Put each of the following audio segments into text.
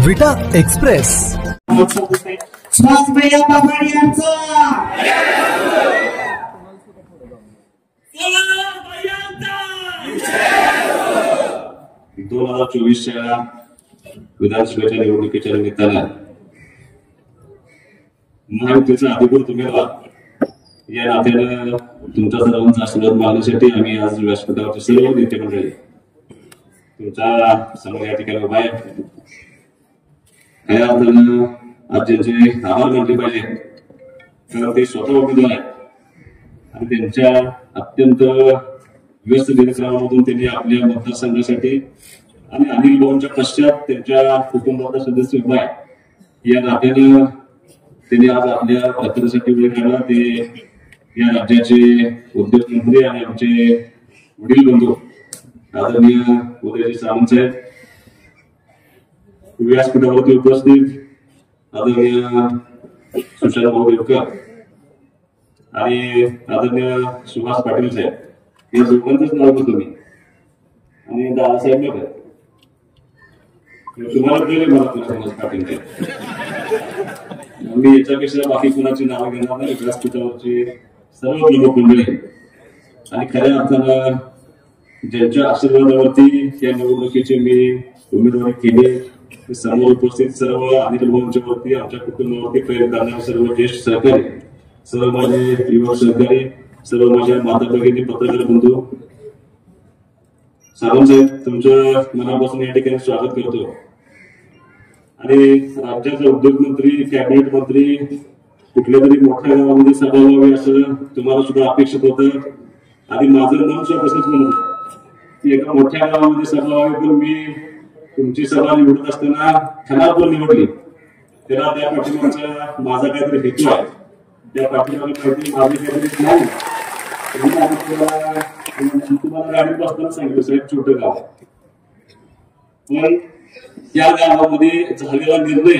विटा एक्सप्रेस स्वासभैया बाबाडी यांचा 2024च्या विधानसभेच्या निवडणुकीच्या निमित्तानं महायुतीचा अधिकृत उमेदवार या नात्यानं तुमच्या सर्वांचा आशीर्वाद मागण्यासाठी आम्ही आज व्यासपीठावरचे सर्व नेते मंडळी तुमच्या समोर या ठिकाणी उभा आहे. खऱ्या अर्थानं आज ज्यांचे आभार मानले पाहिजे कारण ते स्वतः उमेदवार आहेत आणि त्यांच्या अत्यंत व्यस्त दिनक्रमामधून त्यांनी आपल्या मतदारसंघासाठी आणि अनिल भाऊंच्या पश्चात त्यांच्या कुटुंबाचा सदस्य उभा आहे या नात्यानं त्यांनी आज आपल्या पत्रासाठी वेळ काढला. ते या राज्याचे उद्योगमंत्री आणि आमचे वडील बंधू आदरणीय उदयजी सावंत साहेब, व्यासपीठावरती उपस्थित आदरणीय सुशांत भाऊ देवकर आणि आदरणीय सुभाष पाटील साहेब या दोघांचंच नाव घेतो मी आणि दादासाहेब नगर तुम्हाला दिले मला सुभाष पाटील साहेब. मी याच्यापेक्षा बाकी कोणाची नावं घेणार नाही. व्यासपीठावरची सर्व प्रमुख मंडळी आणि खऱ्या अर्थानं ज्यांच्या आशीर्वादावरती या निवडणुकीची मी उमेदवारी केली समोर उपस्थित सर्व अनिल भाऊंच्या वरती आमच्या कुटुंबावरती प्रेम करणारे सर्व ज्येष्ठ सहकारी, सर्व माझे युवक सहकारी, सर्व माझ्या माता भगिनी, पत्रकार बंधू, सावंत साहेब तुमचं मनापासून या ठिकाणी स्वागत करतो. आणि राज्याचा उद्योगमंत्री, कॅबिनेट मंत्री कुठल्या तरी मोठ्या गावामध्ये सभा व्हावी असं तुम्हाला सुद्धा अपेक्षित होतं आणि माझं मन सुद्धा तसंच म्हणत की एका मोठ्या गावामध्ये सभा व्हावी. पण मी तुमची सभा निवडत असताना खनापूर निवडली. त्याला त्या पाठीमागचा माझा काहीतरी हेतू आहे. त्या पाठीमागे काहीतरी माझे काहीतरी नाही. तुम्हाला गाडीत बसताना सांगितलं साहेब छोटं गाव पण त्या गावामध्ये झालेला निर्णय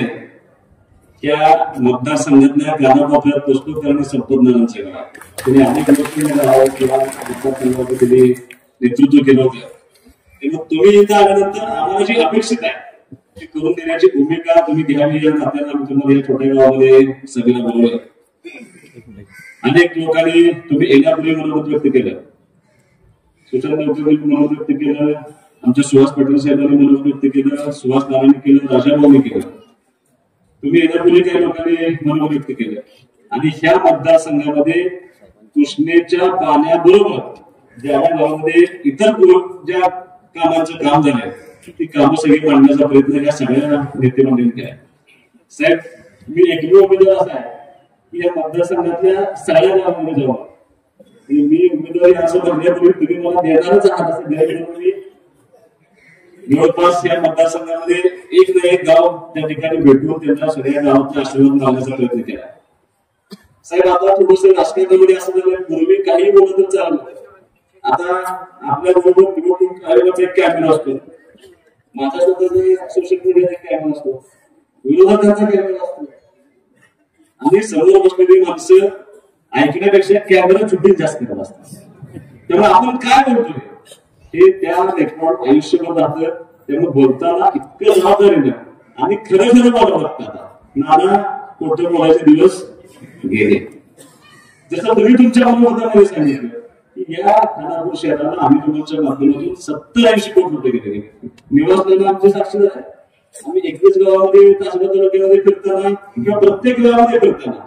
त्या मतदारसंघातल्या गावाबाबत प्रस्तुत करणे संपन्नांचे गाव त्यांनी अनेक गोष्टी किंवा मतदारसंघामध्ये त्यांनी नेतृत्व केलं होतं. मग तुम्ही इथं आल्यानंतर आम्हाला जी अपेक्षित आहे ती करून देण्याची भूमिका तुम्ही घ्यावी या नात्यानं आम्ही तुम्हाला या छोट्या गावामध्ये सगळ्यांना बोलवलं. अनेक लोकांनी तुम्ही येण्यापूर्वी मनोगत व्यक्त केलं, सुशांत देवकरांनी मनोगत व्यक्त केलं, आमच्या सुहास पाटील साहेबांनी मनोगत व्यक्त केलं, सुहास नारायणी केलं, राजाभाऊनी केलं. तुम्ही येण्यापूर्वी काही लोकांनी मनोगत व्यक्त केलं आणि ह्या मतदारसंघामध्ये कृष्णेच्या पाण्याबरोबर ज्या गावामध्ये इतर ज्या कामांचं काम झालंय ती कामं सगळी मांडण्याचा प्रयत्न या सगळ्या नेते मंडळींनी केला. साहेब मी एकमेव उमेदवार असा आहे की या मतदारसंघातल्या सगळ्या गावांमध्ये जाऊ मी उमेदवारी असं म्हणण्यापूर्वी तुम्ही मला देणारच आहात असं गैरसमज जवळपास या मतदारसंघामध्ये एक ना एक गाव त्या ठिकाणी भेटून त्यांच्या सगळ्या गावाचा आशीर्वाद मागण्याचा प्रयत्न केला. साहेब आता थोडस राजकारणामध्ये असं झालं पूर्वी काही बोलत चाललं, आता आपल्या बरोबर निवडणूक आयोगाचा एक कॅमेरा असतो, माझ्या स्वतःचा सोशल मीडियाचा एक कॅमेरा असतो, विरोधकांचा कॅमेरा असतो आणि समोर बसलेली माणसं ऐकण्यापेक्षा कॅमेरा शूटिंग जास्त करत असतात. त्यामुळे आपण काय बोलतोय हे त्या रेकॉर्ड आयुष्यभर राहतं. त्यामुळे बोलताना इतकं जबाबदारीनं आणि खरं खरं बोलावं लागतं. नाना खोटं बोलायचे दिवस गेले. जसं तुम्ही तुमच्या मतदारामध्ये सांगितलं की या खानापूर शहराला आम्ही तुमच्या माध्यमातून 70-80 कोटी रुपये गेले. निवासस्थान आमचे साक्षीदार आहे. आम्ही 21 गावामध्ये तासगाव तालुक्यामध्ये फिरताना किंवा प्रत्येक गावामध्ये फिरताना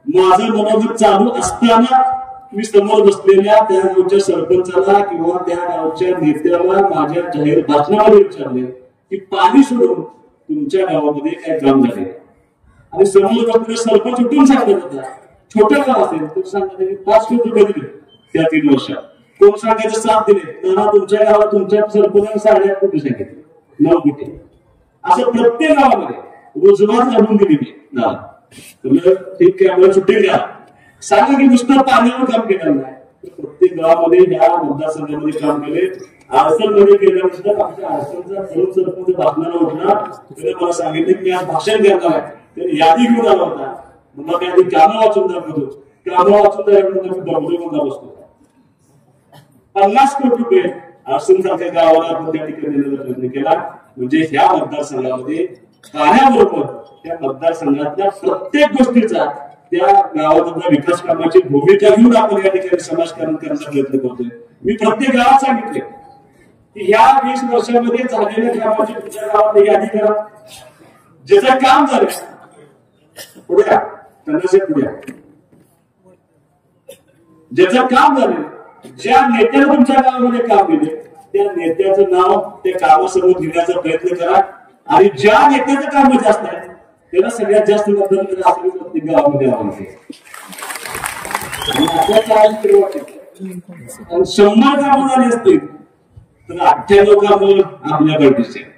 माझं मनोगत चालू असताना मी समोर बसलेल्या त्या गावच्या सरपंचाला किंवा त्या गावच्या नेत्याला माझ्या जाहीर भाषणामध्ये विचारले की पाणी सोडून तुमच्या गावामध्ये काय काम झाले आणि समोर बसलेले सरपंच उठून सांगत होता छोटं गाव असेल तर सांगत 5 कोटी रुपये दिले त्या 3 वर्षात. कोण सांगायचं 7 दिले ना तुमच्या गावात तुमच्या सरपंचाने 8.5 कोटी सांगितले 9 कोटी असं प्रत्येक गावामध्ये रोजगार काढून दिली ना. ठीक कॅमेरा शूटिंग घ्या सांगा की नुसतं पाण्यावर काम केलं नाही प्रत्येक गावामध्ये ह्या मतदारसंघामध्ये काम केले. आरसलमध्ये केल्यानंतर आमच्या आरसलचा तरुण सरपंच भाषणाला उठला त्याने मला सांगितलं की मी आज भाषण करणार आहे. त्याने यादी घेऊन आला होता. मला मी आधी कामं वाचून दाखवतो, कामं वाचून दाखवतो बसतो. 50 कोटी रुपये सारख्या गावाला आपण त्या ठिकाणी नेण्याचा प्रयत्न केला. म्हणजे ह्या मतदारसंघामध्ये कार्याबरोबर त्या मतदारसंघातल्या प्रत्येक गोष्टीचा त्या गावामधल्या विकास कामाची भूमिका घेऊन आपण या ठिकाणी समाजकारण करण्याचा प्रयत्न करतोय. मी प्रत्येक गावात सांगितले की ह्या 20 वर्षामध्ये झालेल्या कामाची तुमच्या गावात यादी करा. ज्याचं काम झालं पुढे पुढे ज्याचं काम झालं, ज्या नेत्यानं तुमच्या गावामध्ये काम केले त्या नेत्याचं नाव त्या कामासमोर घेण्याचा प्रयत्न करा. आणि ज्या नेत्याचं काम जास्त आहे त्याला सगळ्यात जास्त मतदान करा असं प्रत्येक गावामध्ये आवडते. 100 कामं झाली असतील तर 98 कामं आपल्याकडे दिसते.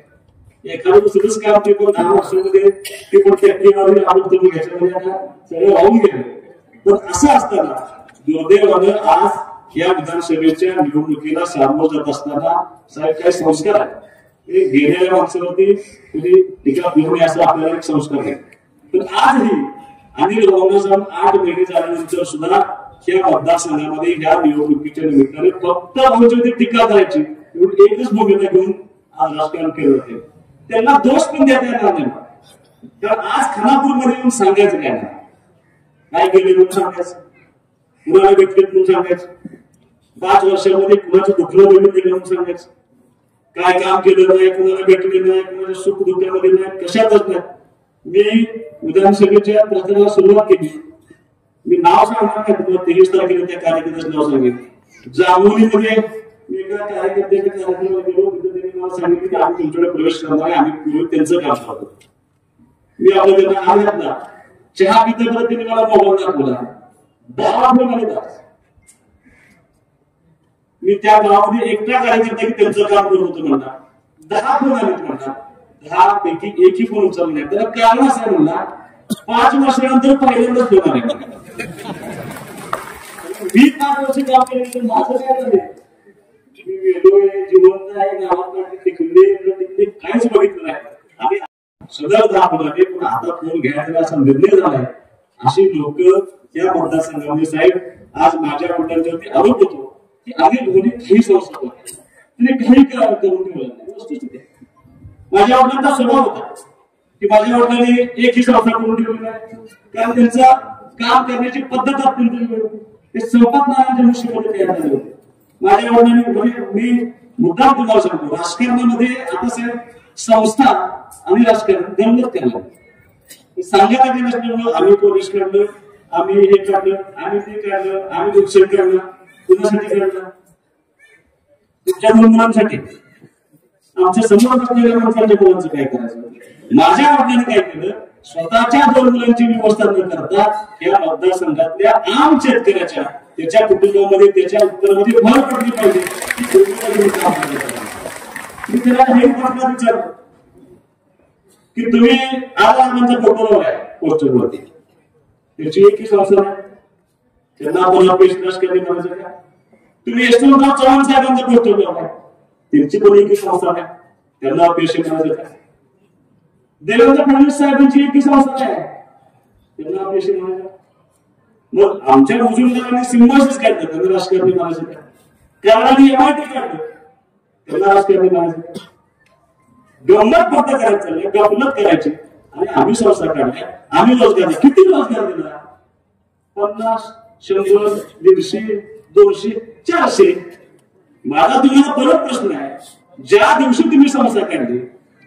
एखादं दुसरंच काम ते पण 10 वर्षामध्ये ते पण टॅक्टरीमध्ये आपण तुम्ही ह्याच्यामध्ये सगळं वाहून गेले. पण असं असताना दुर्दैवानं आज या विधानसभेच्या निवडणुकीला सामोरं जात असताना साहेब काही संस्कार आहेत. गेलेल्या माणसावरती तुम्ही टीका करू नये असं आपल्याला एक संस्कार आहे. पण आजही अनिल भाऊंना जाऊन 8 महिने झाल्यानंतर सुद्धा या मतदारसंघामध्ये या निवडणुकीच्या निमित्ताने फक्त भाऊंची टीका करायची एवढी एकच भूमिका घेऊन आज राजकारण केलं होते. त्यांना दोष पण देता येणार नाही. कारण आज खानापूरमध्ये येऊन सांगायचं काय नाही, काय केले म्हणून सांगायचं, कुणाला भेटले म्हणून सांगायचं, 5 वर्षामध्ये कुणाचं दुखलं बघितलं म्हणून सांगायचं, काय काम केलं नाही, कुणाला भेटले नाही, कुणाच्या सुख दुःखामध्ये नाही, कशातच नाही. मी विधानसभेच्या प्रचाराला सुरुवात केली. मी नाव सांगणार नाही तुम्हाला. 23 तारखेला त्या कार्यकर्त्याचं नाव सांगितलं. जांभोलीमध्ये मी एका कार्यकर्त्याच्या कार्यक्रमाला गेलो. तिथे त्यांनी मला सांगितलं की आम्ही तुमच्याकडे प्रवेश करणार आहे, आम्ही पूर्वी त्यांचं काम करतो. मी आपल्या त्यांना आल्यात ना चहा पिता परत त्यांनी मला मोबाईल दाखवला. 10 मिनिट मी त्या गावामध्ये एकटा कार्यकर्ता की त्यांचं काम करत होतो म्हणतात. 10 फोन आले म्हणतात. 10 पैकी एकही फोन उचलला नाही. त्याला कारण असं म्हणला 5 वर्षानंतर पहिल्यांदाच फोन आले. मी 5 वर्ष काम केलं माझं काय झालं, मी वेळोवेळी जिवंत आहे गावात तिकडे काहीच बघितलं नाही. आणि सगळं दाखवलं नाही. पण आता फोन घ्यायचा असा निर्णय झालाय. अशी लोक या मतदारसंघामध्ये साहेब आज माझ्या वडिलांच्यावरती आरोप होतो की अनिल भाऊंनी काही संस्था तिने काही करून ठेवलं नाही. माझ्या वडिलांचा स्वभाव होता की माझ्या वडिलांनी एकही संस्था करून ठेवली नाही. कारण त्यांचा काम करण्याची पद्धत अत्यंत वेगळी होती. ते संपत नावाच्या मुशीमध्ये तयार झाले होते. माझ्या वडिलांनी मी मुद्दाम तुम्हाला सांगतो राजकारणामध्ये आता साहेब संस्था आणि राजकारण गंमत करणार. सांगायला नसल्यामुळे आम्ही पोलीस काढलं, आम्ही हे काढलं, आम्ही ते काढलं, आम्ही दुसरं काढलं. कुणासाठी काढलं? तुमच्या 2 मुलांसाठी. आमच्या समोर असलेल्या माणसांच्या मुलांचं काय करायचं. माझ्या वडिलांनी काय केलं, स्वतःच्या 2 मुलांची व्यवस्था न करता या मतदारसंघातल्या आम शेतकऱ्याच्या त्याच्या कुटुंबामध्ये त्याच्या उत्तरामध्ये भर पडली पाहिजे. मी त्याला हे प्रश्न विचारतो की तुम्ही आज आमचा फोटो लावलाय पोस्टरवरती, त्याची एकही संस्था नाही. त्यांना आपण अपेक्षा केली म्हणायचं का. तुम्ही यशवंतराव चव्हाण साहेबांचा पोस्टर लावलाय, त्यांची पण एकही संस्था नाही. त्यांना अपेक्षा म्हणायचं का. देवेंद्र फडणवीस साहेबांची एकही संस्था नाही, त्यांना अपेक्षा म्हणायचं. मग आमच्या मुजुमदारांनी सिम्बॉसिस काढलं, त्यांना राजकारणी म्हणायचं का. त्यावेळी MIT काढलं, त्यांना राजकारणी म्हणायचं का. गंमत फक्त करायचं चाललंय, गफलत करायची. आणि आम्ही संस्था काढल्या, आम्ही रोजगार दिला. किती रोजगार दिला. 50, 100, 150, 200, 400. माझा तुम्हाला परत प्रश्न आहे, ज्या दिवशी तुम्ही संस्था काढली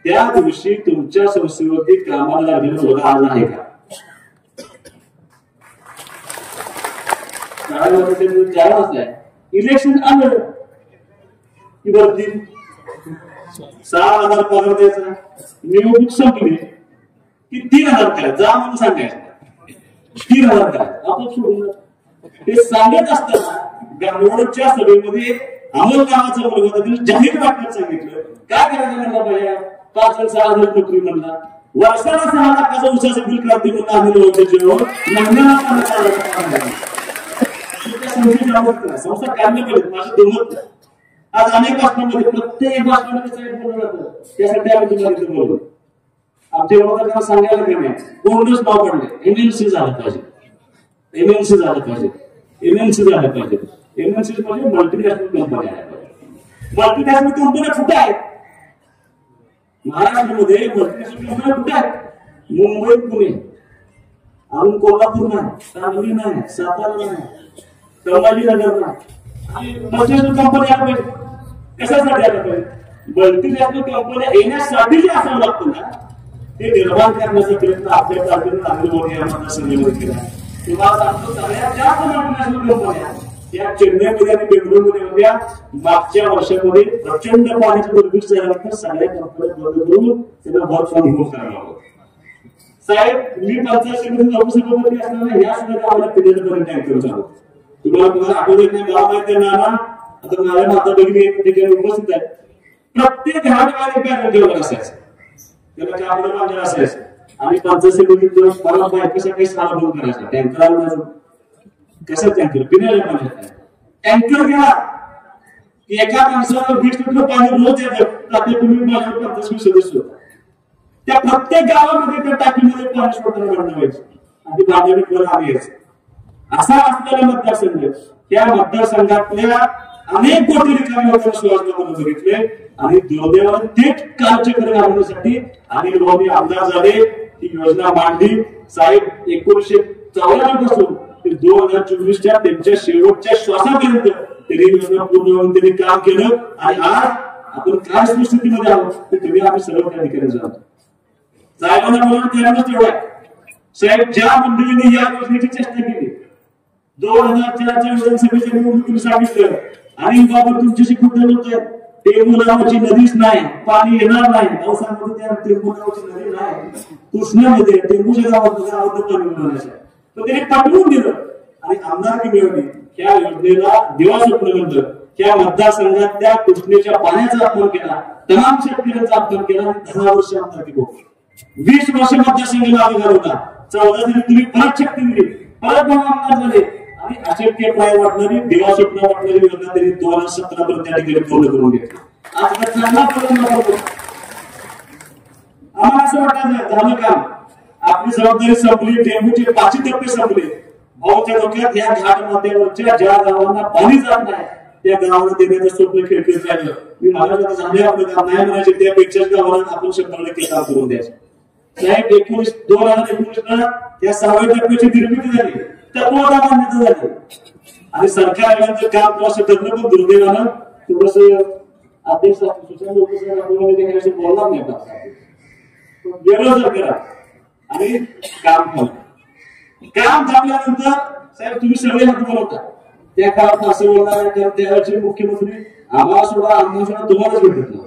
त्या दिवशी तुमच्या संस्थेवरती कामाला लागलेलं रोजगार आज आहे का. इलेक्शन आलं की भरती 6,000 पगार द्यायचा, निवडणूक संपली की 3,000 करायचं. जा म्हणून सांगायचं 3,000 करायचं, आपण सोडून ते सांगत असताना गावडच्या सभेमध्ये अमोल गावाचा मुलगा होता, जाहीर वाटण्यात सांगितलं काय करायचं म्हणला पाहिजे. 5,000-6,000 नोकरी म्हणला. वर्षाला 6 लाखाचं उसाचं बिल क्रांती म्हणून आम्ही होते जेव्हा संस्था काढली पाहिजे. माझं दुमत आज अनेक भाषणांमध्ये प्रत्येक भाषणामध्ये बोललं जातं. त्यासाठी आम्ही तुम्हाला इथे बोललो. आमच्या लोकांना सांगायला काय नाही, कोणच नाव पडले MNC झालं पाहिजे, MNC झालं पाहिजे, MNC झालं पाहिजे. MNC म्हणजे मल्टीनॅशनल कंपनी आहे. मल्टीनॅशनल कंपन्या कुठे आहेत? महाराष्ट्रामध्ये मल्टीनॅशनल कंपन्या कुठे आहेत? मुंबई, पुणे, अजून कोल्हापूर नाही, सांगली नाही, सातारा नाही, संभाजीनगर नाही. आणि मल्टीनॅशनल कंपन्या आल्या पाहिजे. कशासाठी आल्या पाहिजे? मल्टीनॅशनल कंपन्या येण्यासाठी जे असावं लागतं ना, ते निर्माण करण्याचा प्रयत्न आपल्या तालुक्यात नरेंद्र मोदी या मतदारसंघामध्ये केला. तुम्हाला सांगतो, सगळ्यात जास्त मल्टीनॅशनल कंपन्या या चेन्नईमध्ये आणि बेंगळुरूमध्ये होत्या. मागच्या वर्षामध्ये प्रचंड पाण्याची दुर्भिक्ष झाल्यानंतर सगळ्या कंपन्या बंद करून त्यांना वर्क फ्रॉम होम करायला हवं. साहेब, मी पंचायत समिती लोकसभापती असताना या सुद्धा गावाला पिण्याचं टँकर चालू. तुम्हाला आठवत नाही, गाव माहिती आहे ना, आता माझ्या माता भगिनी ठिकाणी उपस्थित आहे. प्रत्येक घरामध्ये पॅनल ठेवलं असायचं, त्याला कापड बांधलं असायचं. आणि पंचायत समितीत मला बायकासाठी साला बंद करायचा. टँकर आला, कसं टँकर पिण्याला पाणी टँकर घ्या की एका माणसाला 20 लिटर पाणी रोज येतं. आता तुम्ही माझ्या 25 सदस्य होता, त्या प्रत्येक गावामध्ये त्या टाकीमध्ये पाणी सोडताना बनवायचं आणि बांधणी करून आम्ही यायचं. असा असलेला मतदारसंघ, त्या मतदारसंघातल्या अनेक कोटी रिकामी लोकांना सुवासना बघितले आणि दुर्दैवाने थेट कालचक्र घालवण्यासाठी अनिल भाऊ आमदार झाले. ती योजना मांडली. साहेब, 1994 पासून ते 2024च्या त्यांच्या शेवटच्या श्वासापर्यंत त्यांनी योजना पूर्ण होऊन त्यांनी काम केलं. आणि आज आपण काय परिस्थितीमध्ये आहोत ते तुम्ही आम्ही सर्व त्या ठिकाणी जातो. साहेबांना बोलून त्यावेळेस तेवढा साहेब, ज्या मंडळींनी या योजनेची चेष्टा केली, 2004च्या विधानसभेच्या निवडणुकीत सांगितलं आणि बाबा तुमच्याशी कुठे होत टेंबू नावाची नदीच नाही, पाणी येणार नाही. पावसामध्ये त्या टेंबू नावाची नदी नाही, कृष्णामध्ये टेंबूच्या गावात पाणी येणार नाही. तर त्यांनी पाठवून दिलं आणि आमदारकी मिळवली. त्या योजनेला दिवा स्वप्न म्हणलं. त्या मतदारसंघात त्या कृष्णेच्या पाण्याचा अपमान केला, तमाम शेतकऱ्यांचा अपमान केला. 10 वर्ष आमदारकी भोगली. 20 वर्ष मतदारसंघाला अधिकार होता. 14 तरी तुम्ही परत शक्ती दिली, परत आमदार झाले आणि अशक्य प्राय वाटणारी दिवा स्वप्न वाटणारी योजना त्यांनी 2017 पर्यंत त्या ठिकाणी पूर्ण करून घेतली. आज चांगला प्रयत्न आम्हाला असं वाटतं झालं काम, आपली जबाबदारी संपली, टेंबूचे 5 टप्पे संपले. भाऊच्या डोक्यात या घाट माथ्यावरच्या ज्या गावांना पाणी जात नाही त्या गावाला देण्याचं स्वप्न खेळखेळ राहिलं. मी माझ्या झाले आपलं काम नाही म्हणायचे, त्यापेक्षाच गावाला आपण 100% काम करून द्यायचं. साहेब, 2019ला या 6व्या टप्प्याची निर्मिती झाली, तत्वता मान्यता झाली आणि सरकार आल्यानंतर काम असं ठरलं. पण दुर्दैवानं थोडस अध्यक्ष बोलणार नाही वेगळं जर करा आणि काम झालं. काम थांबल्यानंतर साहेब तुम्ही सगळे हात बोलवता. त्या काळात असं बोलणार, त्यावेळेचे मुख्यमंत्री आम्हाला सोडा, आम्हाला सोडा, तुम्हालाच भेटत नव्हतं.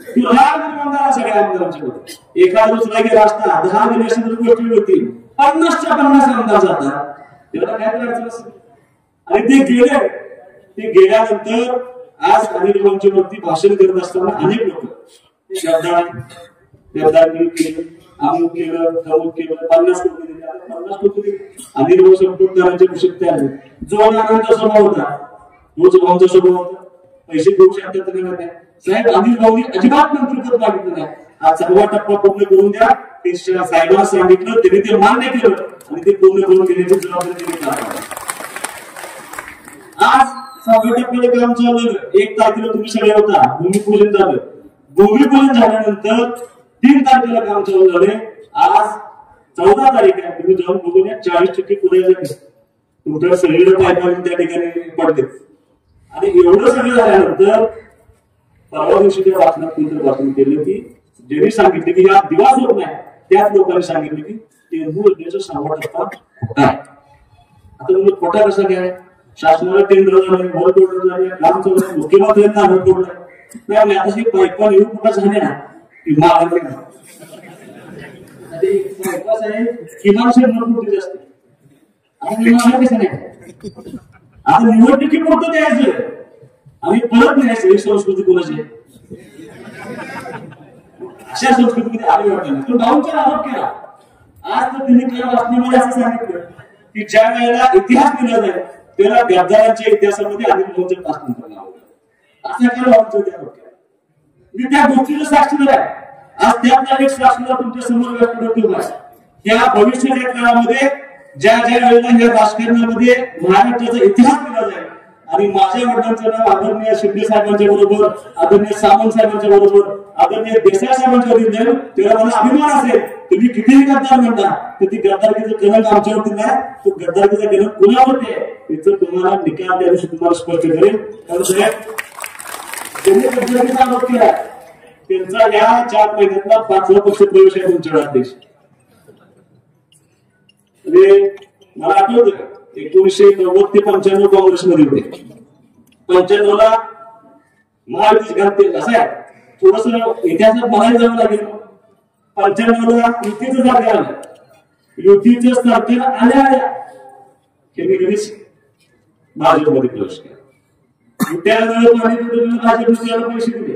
सगळ्या आमदारांच्या एखाद दुसरा गेला असता 10 दिवस गोष्टी होती, 50च्या 50 आमदार जातात. तेवढा काय करायचं असं. आणि ते गेले. ते गेल्यानंतर आज अनिल भाऊंच्या वरती भाषण करत असताना अनेक लोक गद्दारी केलं, अमुक केलं, तमुक केलं, 50 कोटी दिले, 50 कोटी दिले. अनिल भाऊ संपूर्णांच्या कुशलते आले. जो नानांचा स्वभाव होता तोच भाऊंचा स्वभाव होता. पैसे देऊ शकतात नाही साहेब. अनिल भाऊनी अजिबात मंत्रिपद मागितलं नाही. हा 6वा टप्पा पूर्ण करून द्या ते साहेबांना सांगितलं, त्यांनी ते मान्य केलं आणि ते पूर्ण करून घेण्याची जबाबदारी त्यांनी. आज 6व्या टप्प्याचं काम चाललं. 1 तारखेला तुम्ही सगळे होता, भूमिपूजन झालं. भूमिपूजन झाल्यानंतर 3 तारखेला काम चालू झाले. आज 14 तारीख आहे. तुम्ही जाऊन बघून या, 40% पुढे झाले. तुमच्या सगळीकडे पायपावून त्या ठिकाणी पडते. आणि एवढं सगळं झाल्यानंतर परवा दिवशी त्या वाचनात कोणतं वाचन केलं की ज्यांनी सांगितले की या दिवास होत नाही, त्याच लोकांनी सांगितले की टेंबू योजनेचा 6वा टप्पा खोटा आहे. आता तुम्ही खोटा कसा काय? शासनाला टेंडर झाले, भर टेंडर झाले, काम चालू, मुख्यमंत्र्यांना हरप पडलाय. नाही आता हे पायपा येऊ कुठं झाले ना की मागले ना पायपास आहे किमान 100 कोटी असते. आता निवडणूक कसं नाही, आता निवडणुकी पुरतं द्यायचं आणि परत न्यायचं. ही संस्कृती कोणाची? अशा संस्कृतीमध्ये आले वाटत नाही. तो भाऊंचा आरोप केला. आज तर त्यांनी काय बातमीमध्ये असं सांगितलं की ज्या वेळेला इतिहास दिला जाईल त्याला गद्दारांच्या इतिहासामध्ये अनिल भाऊंचं पासन करणार होतं. असा काय भाऊंचा आरोप केला. मी त्या गोष्टीला साक्षीदार आहे. आज त्यातला एक साक्षीदार तुमच्या समोर व्यक्त करतो. त्या भविष्याच्या काळामध्ये ज्या ज्या वेळेला या राजकारणामध्ये महाराष्ट्राचा इतिहास दिला जाईल आणि माझ्या वडिलांचं नाव आदरणीय शिंदे साहेबांच्या बरोबर, आदरणीय सावंत साहेबांच्या बरोबर, आदरणीय देसाई साहेबांच्या दिलं, तेव्हा मला अभिमान असेल. तुम्ही कितीही गद्दार म्हणता तर ती गद्दारकीचं कलंक आमच्यावरती नाही, तो गद्दारकीचा कलंक कुणावरती आहे याचं तुम्हाला निकाल त्या दिवशी तुम्हाला स्पष्ट करेल. कारण साहेब त्यांनी गद्दारकीचा आरोप केला, त्यांचा या 4 महिन्यातला 5वा पक्ष प्रवेश आहे तुमच्याकडे अध्यक्ष. मला आठवतं 1990 ते 95 काँग्रेसमध्ये होते. 95ला महायुतीच घालते कसं आहे थोडस इतिहासात बघायला जावं लागेल. 95ला युतीचं सरकार आलं, युतीचं सरकार आल्या त्यांनी लगेच भाजपमध्ये प्रवेश केला. त्यावेळेस भाजपने पैसे दिले.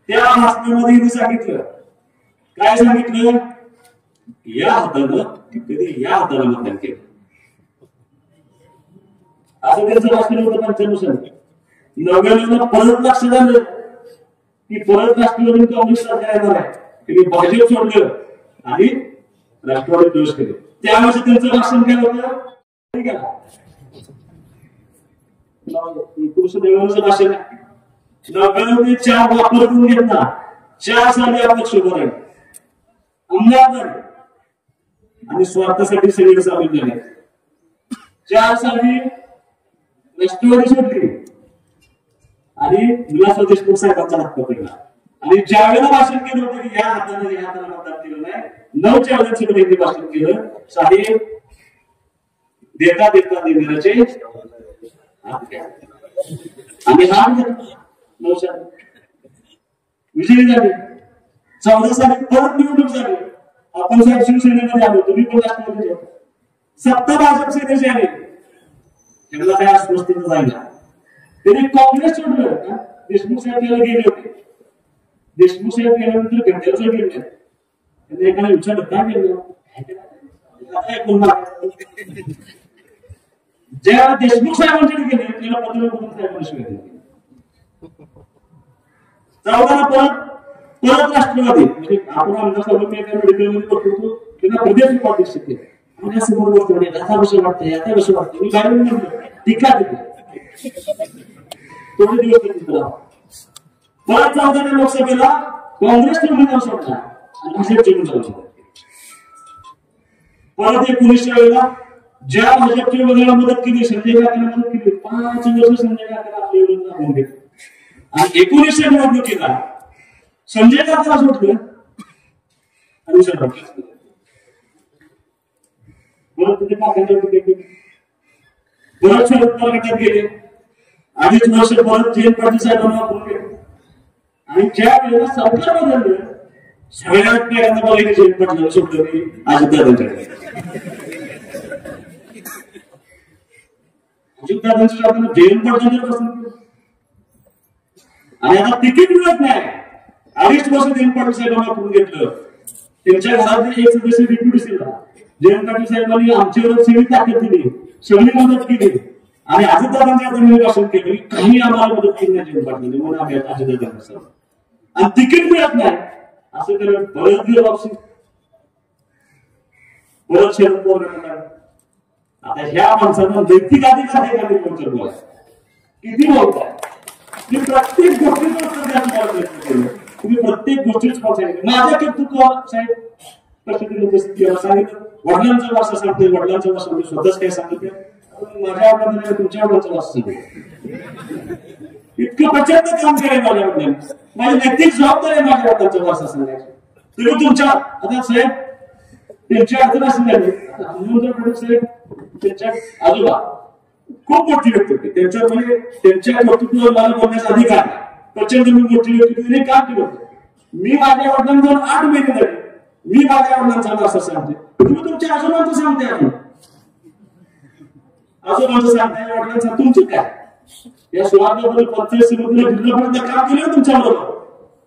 त्या भाषणामध्ये सांगितलं, काय सांगितलं, या हातानं कधी या हाताला मतदान केलं असं त्यांचं भाषण होतं. 95 साली 99ला परत लक्ष झालं की परत राष्ट्रवादी काँग्रेस सरकार येणार आहे. त्यांनी भाजप सोडलं आणि राष्ट्रवादी प्रवेश केले. त्यावेळेस त्यांचं भाषण काय होतं, 1999चं भाषण 99 ते 4 वापर करून घेतला. 4 साली अपक्ष उभं राहील, आमदार झाले आणि स्वार्थासाठी सगळे सामील झाले. 4 साली राष्ट्रवादी सोडली आणि विलासराव देशमुख साहेबांचा हक्क पडला. आणि ज्यावेळेला भाषण केलं होतं की या हाताने या हाताला मतदान केलं नाही, 9च्या वेळेला भाषण केलं, साहेब देता देता देणाऱ्याचे आणि हार घेतला. 9 साली विजयी झाले. 14 साली परत निवडणूक झाली. आपण साहेब शिवसेनेमध्ये आलो, तुम्ही पण राष्ट्रवादी होता. सत्ता भाजप सेनेची आली, त्यांना काय अस्वस्थतेनं जायला त्यांनी काँग्रेस सोडलं. देशमुख साहेब त्याला गेले होते. देशमुख साहेब गेल्यानंतर घंट्याचं गेले. त्यांनी एकाला विचारलं काय केलं, ज्या देशमुख साहेबांकडे गेले त्याला पंतप्रधान साहेबांनी शिवाय दिली. 14ला परत राष्ट्रवादी म्हणजे आपण आमदार साहेब मेडिकलमध्ये बघतो त्यांना प्रदेश उपाध्यक्ष केले. समोर गोष्ट आता कसं वाटतंय, आता कसं वाटतं, मी बाहेर म्हणतो टीका देतो थोडे दिवस. परत 14च्या लोकसभेला काँग्रेसचे उमेदवार सोडला आणि भाजपचे उमेदवार सोडला. परत 19च्या वेळेला ज्या भाजपच्या उमेदवाराला मदत केली, संजय काकांना मदत केली, 5 वर्ष संजय काकांना आपले विरोध राहून घेतले. आणि 19च्या निवडणुकीला संजय काकाला सोडलं आणि शरद परत तिथे काकांच्या तिकीट परत शरद पवार गटात गेले. 2.5 वर्ष परत जयंत पाटील साहेबांना वापरून गेले. आणि ज्या वेळेला सरकार बदललं सगळ्यात पहिल्यांदा मला जयंत पाटील सोडलं की अजितदादांच्याकडे. अजितदादांच्या जाताना जयंत पाटलांच्या पसंत केलं. आणि आता तिकीट मिळत नाही. 2.5 वर्ष जयंत पाटील साहेबांना वापरून घेतलं. त्यांच्या घरातले एक सदस्य डेप्युटी सीला जयंत पाटील साहेबांनी आमच्यावर सगळी ताकद दिली, सगळी मदत केली आणि अजितदादांच्या हाताने भाषण केलं. काही आम्हाला मदत केली नाही जयंत पाटील म्हणून आम्ही अजितदादांना आणि तिकीट मिळत नाही असं करत परत गेलं वापसी. परत शरद पवार गटाला. आता ह्या माणसांना नैतिक अधिकार आहे का कोणत्या बोलायचं, किती बोलताय. मी प्रत्येक गोष्टीचा उत्तर द्यायचा प्रयत्न केला. तुम्ही प्रत्येक गोष्टीच सांगितलं. माझ्या कर्तृत्व साहेब प्रसिद्धी उपस्थिती सांगितलं. वडिलांचा वारसा सांगतोय, वडिलांचा वारसा म्हणजे स्वतःच काय सांगतोय. माझ्या वडिलांना तुमच्या वडिलांचा वारसा सांगतो. इतकं प्रचंड काम केलंय माझ्या वडिलांनी. माझी नैतिक जबाबदारी आहे माझ्या वडिलांचा वारसा सांगायची. तुम्ही तुमच्या आता साहेब त्यांची अडचण असेल झाली. साहेब त्यांच्या आजोबा खूप मोठी व्यक्ती होती. त्यांच्यामध्ये त्यांच्या कर्तृत्वावर मला बोलण्याचा अधिकार प्रचंड मोठी व्यक्ती त्यांनी काम केलं होतं. मी माझ्या वडिलांना 8 महिने झाले मी माझ्या वडिलांचा वारसा सांगते. तुम्ही तुमच्या आजोबांचं सांगते, आजोबांचं सांगताय, वडिलांचा तुमचं काय. या सुरुवातीबद्दल पंचायत समितीला जिल्हापर्यंत काम केलं तुमच्या बरोबर.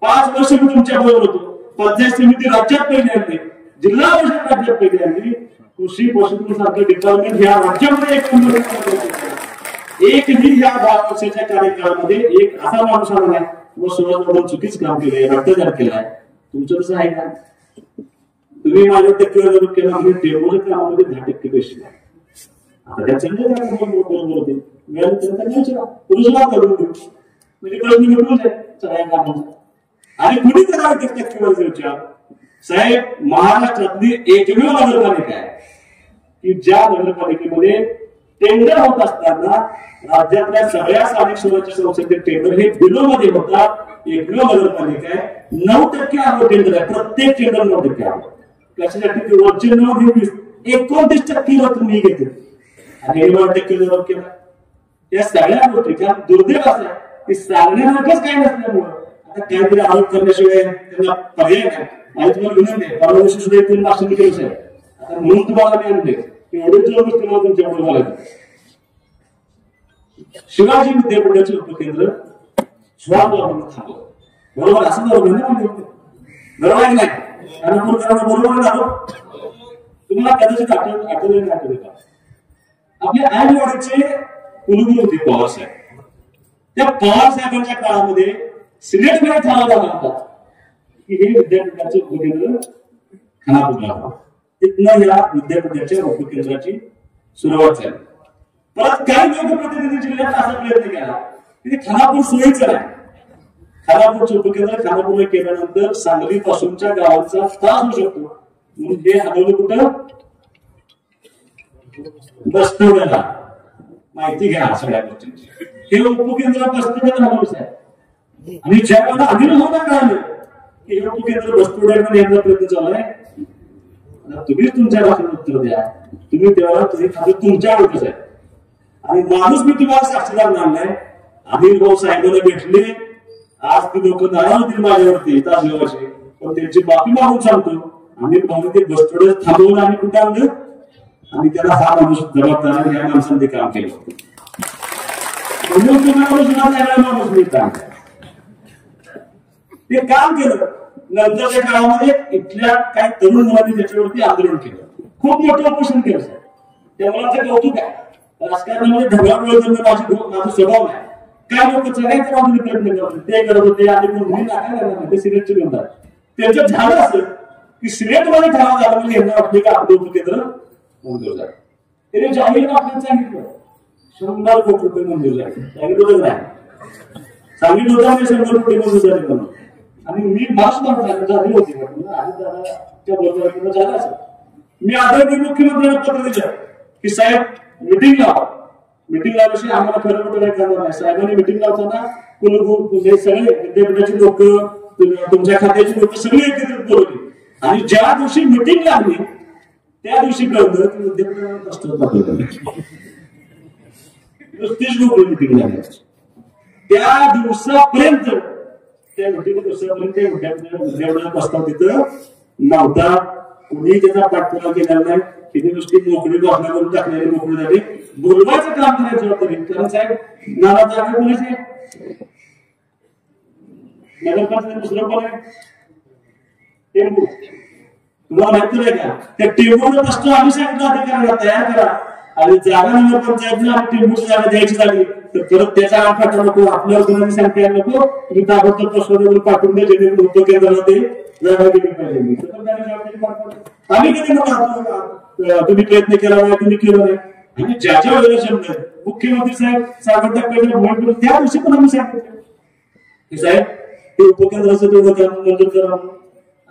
5 वर्ष मी तुमच्या बरोबर होतो. पंचायत समिती राज्यात पहिली आणली, जिल्हा परिषद राज्यात पहिली आणली. कृषी पशुधन सारखं डिपार्टमेंट या राज्यामध्ये एकही या 10 वर्षाच्या कार्यकाळामध्ये एक असा माणूस आला नाही व सुरुवातीबद्दल चुकीच काम केलंय, भ्रष्टाचार केलाय. तुमचं कसं आहे का. तुम्ही माझ्या टक्केवारी केला, डेमोच्या कामामध्ये 10% पैसे. आता त्या संजय बरोबर होते रुजगार करून देऊ म्हणजे प्रश्न मिटवून जाईल सगळ्या कामाचा आणि कुणी करावं टक्केवारीचा विचार. साहेब, महाराष्ट्रातली एकमेव नगरपालिका आहे की ज्या नगरपालिकेमध्ये टेंडर होत असताना राज्यातल्या सगळ्या स्थानिक स्वराज्य संस्थेचे टेंडर हे बिलोमध्ये होतात. एकमेव नगरपालिका आहे. 9% आवड टेंडर आहे. प्रत्येक टेंडर 9% आवड. त्याच्यासाठी वरचे 29% रक्कम मी घेते आणि 9% जबाब केला. या सगळ्या गोष्टी त्या दुर्दैव असं आहे की सांगण्यासारखंच काही नसल्यामुळं आता काहीतरी आरोप करण्याशिवाय त्यांना पर्याय नाही. आणि तुम्हाला विनंती आहे, परवा दिवशी सुद्धा येथून भाषण केलं साहेब. आता म्हणून तुम्हाला मी आणते एवढे दोन गोष्टी मला तुमच्याकडे बोलायचं. शिवाजी विद्यापीठाचे उपकेंद्र स्वावलंबन थांबव. बरोबर असं बरोबर नाही, बरोबर आहे नाही? बरोबर झालो. तुम्हाला कदाचित आठवले का आपल्या आईवडीचे कुलगुरू होते पवार साहेब. त्या पवार साहेबांच्या काळामध्ये सिनेट मध्ये ठराव झाला होता की हे विद्यापीठाचे उपकेंद्र खानापूरला. तिथनं या विद्यापीठाच्या उपकेंद्राची सुरुवात झाली. परत काही लोकप्रतिनिधी जिल्ह्यात असा प्रयत्न केला की खानापूर सोयीचं आहे. खानापूरचे उपकेंद्र खानापूरला केल्यानंतर सांगली पासूनच्या गावांचा त्रास होऊ शकतो म्हणून हे हलवलं कुठं? बसतोड्याला. माहिती घ्या सगळ्या गोष्टींची. हे उपकेंद्र बसतोड्याला हलवलं आहे आणि ज्या वेळेला अनिर्भवता कळालं की हे उपकेंद्र बसतोड्यामध्ये येण्याचा प्रयत्न चालू आहे, तुम्ही तुमच्या भाषेत उत्तर द्या. तुम्ही तेव्हा तुमच्या आवडतच आहे आणि माणूस मी तुम्हाला साक्षीदार मानलाय. अनिल भाऊ साहेबांना भेटले. आज ती लोक नाराज होतील माझ्यावरती तासगावाचे, पण त्यांची माफी मागून सांगतो अनिल भाऊ ते बसतोडे थांबवलं आणि कुठं आणलं आणि त्याला हा माणूस जबाबदार या माणसाने ते काम केलं. माणूस मी काम ते काम केलं. नंतरच्या काळामध्ये इथल्या काही तरुण मुलांनी त्याच्यावरती आंदोलन केलं. खूप मोठं उपोषण केलं. त्या मुलांचं कौतुक आहे. राजकारणामध्ये ढगाळ माझा स्वभाव नाही. काय लोक चढायच्या बाजूने प्रयत्न करत होते, ते करत होते आणि मुली नाकायला ते सिनेटचे म्हणतात. त्यांचं झालं असं की सिनेटमध्ये ठराव झाला म्हणजे यांना वाटले का आपलं उपकेंद्र मंजूर झालं. त्याने जाहीर आपल्याला सांगितलं 100 कोटी रुपये मंजूर झाले. सांगितलं नाही, सांगितलं होतं आम्ही 100 कोटी मंजूर झाले म्हणून. आणि मी भाषण झाली होती त्या बरोबर झालं असं. मी आदरणीय मुख्यमंत्र्यांना पत्र दिलं की साहेब मिटिंग लावा. मिटिंग लावल्याशिवाय आम्हाला खरं मोठं काही करणार नाही. साहेबांनी मिटिंग लावताना कुलगुरू सगळे विद्यापीठाची लोक, तुमच्या खात्याची लोक सगळे एकत्रित बोलवली आणि ज्या दिवशी मिटिंग लागली त्या दिवशी कळलं की विद्यापीठाला नुसतीच लोक मिटिंग लागली. त्या दिवसापर्यंत त्या मिटिंग विद्यापीठाला प्रस्ताव तिथं नव्हता. कुणी त्याचा पाठपुरावा केलेला नाही. किती नुसती मोकळी घोषणा करून टाकलेली मोकळी झाली. बोलवायचं काम करायचं जबाबदारी. कारण साहेब नाना जागा कोणाचे नगरपालिका दुसरं पण आहे टेंबू. तुम्हाला माहिती नाही का त्या टेंबूचा प्रश्न आम्ही सांगितलं अधिकाऱ्याला तयार करा आणि जागा नगरपंचायतला आणि टेंबूची जागा द्यायची झाली तर परत त्याचा आठवडा नको. आपल्याला कोणाने सांगता नको. तुम्ही ताबडतोब प्रश्न पाठवून द्या जेणेकरून उपकेंद्रामध्ये जागा दिली पाहिजे. आम्ही किती म्हणतो तुम्ही प्रयत्न केला नाही, तुम्ही केलं नाही. आणि ज्याच्या वेळेला शब्द मुख्यमंत्री साहेब सागरच्या पहिले त्या दिवशी पण आम्ही सांगितलं की साहेब ते उपकेंद्राचं तेवढं मंजूर करा.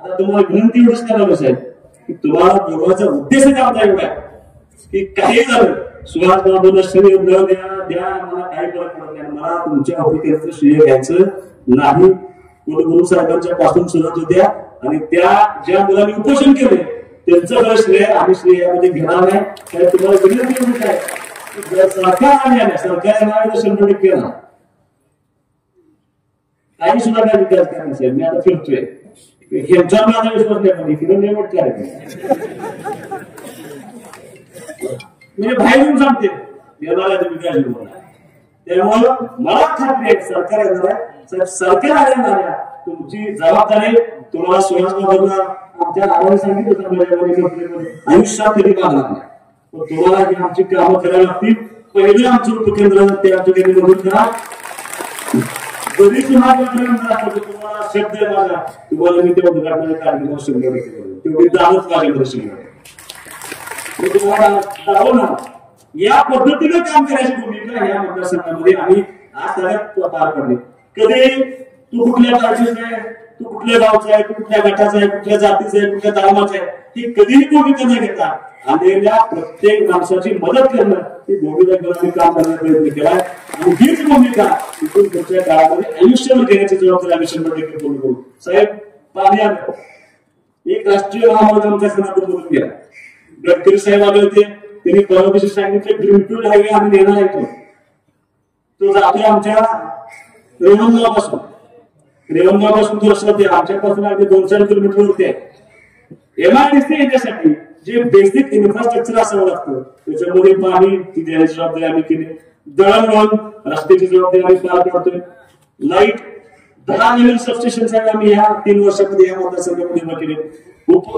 आता तुम्हाला विनंती एवढंच करावं साहेब की तुम्हाला बोलवायचा उद्देश आमचा एवढा आहे की काही झालं सुहास बाबूला श्रेय न द्या मला काही फरक पडत नाही. मला तुमच्या उपकेंद्राचं श्रेय घ्यायचं नाही. कुलगुरू साहेबांच्या पासून सुरुवात होत्या आणि त्या ज्या मुलांनी उपोषण केले त्यांचं श्रेय आम्ही श्रेय यामध्ये घेणार नाही. तर तुम्हाला विनंती एवढीच आहे जर सरकार आले सरकार येणार तर 100% येणार. काही सुद्धा काय विकास करण्याचे मी आता फिरतोय ह्यांचा माझा विश्वास नाही फिरून निवड करायचं म्हणजे बाहेर येऊन सांगते येणार आहे तुम्ही काय बोलणार. त्यामुळं मला खात्री आहे सरकार येणार आहे. सरकार आलेणार तुमची जबाबदारी तुम्हाला सुहासबाबूंना आमच्या नावाने सांगितलं आयुष्यात कधी पाहणार नाही. पण तुम्हाला ही आमची कामं करावी लागतील. पहिले आमचं उपकेंद्र ते आमच्या केंद्र मदत करा. जरी तुम्हाला शब्द आहे माझा तुम्हाला मी तेव्हा उद्घाटनाच्या कार्यक्रमात 100% तेवढी जाणच माझ्याकडे 100%. मी तुम्हाला दाखवणार या पद्धतीने काम करायची भूमिका या मतदारसंघामध्ये आम्ही आज सगळ्यात पार पडले. कधी तू कुठल्या पार्टीचा आहे, तू कुठल्या गावचा आहे, तू कुठल्या गटाचा आहे, कुठल्या जातीचा आहे, कुठल्या धर्माचा आहे, ही कधीही भूमिका न घेता आलेल्या प्रत्येक माणसाची मदत करणं ही भूमिका घेऊन आम्ही काम करण्याचा प्रयत्न केलाय. आणि हीच भूमिका इथून पुढच्या काळामध्ये आयुष्यभर घेण्याची जबाबदारी आम्ही 100% पूर्ण करू. साहेब, पाणी आलं, एक राष्ट्रीय महामार्ग आमच्या सणातून गेला. गडकरी साहेब आले होते, त्यांनी परवा दिवशी सांगितले ग्रीनफील्ड हायवे आम्ही देणार आहे. तो जातोय आमच्या रेवणगावपासून तो रस्ता आमच्यापासून अगदी 2-4 किलोमीटरवरती आहे. MIDC येण्यासाठी जे बेसिक इन्फ्रास्ट्रक्चर असावं लागतं त्याच्यामध्ये पाणी ती देण्याची जबाबदारी आम्ही केली. दळणवळण रस्त्याची जबाबदारी आम्ही पार पडतोय. लाईट 10 नवीन सबस्टेशन आम्ही ह्या 3 वर्षामध्ये या मतदारसंघामध्ये उभं केले.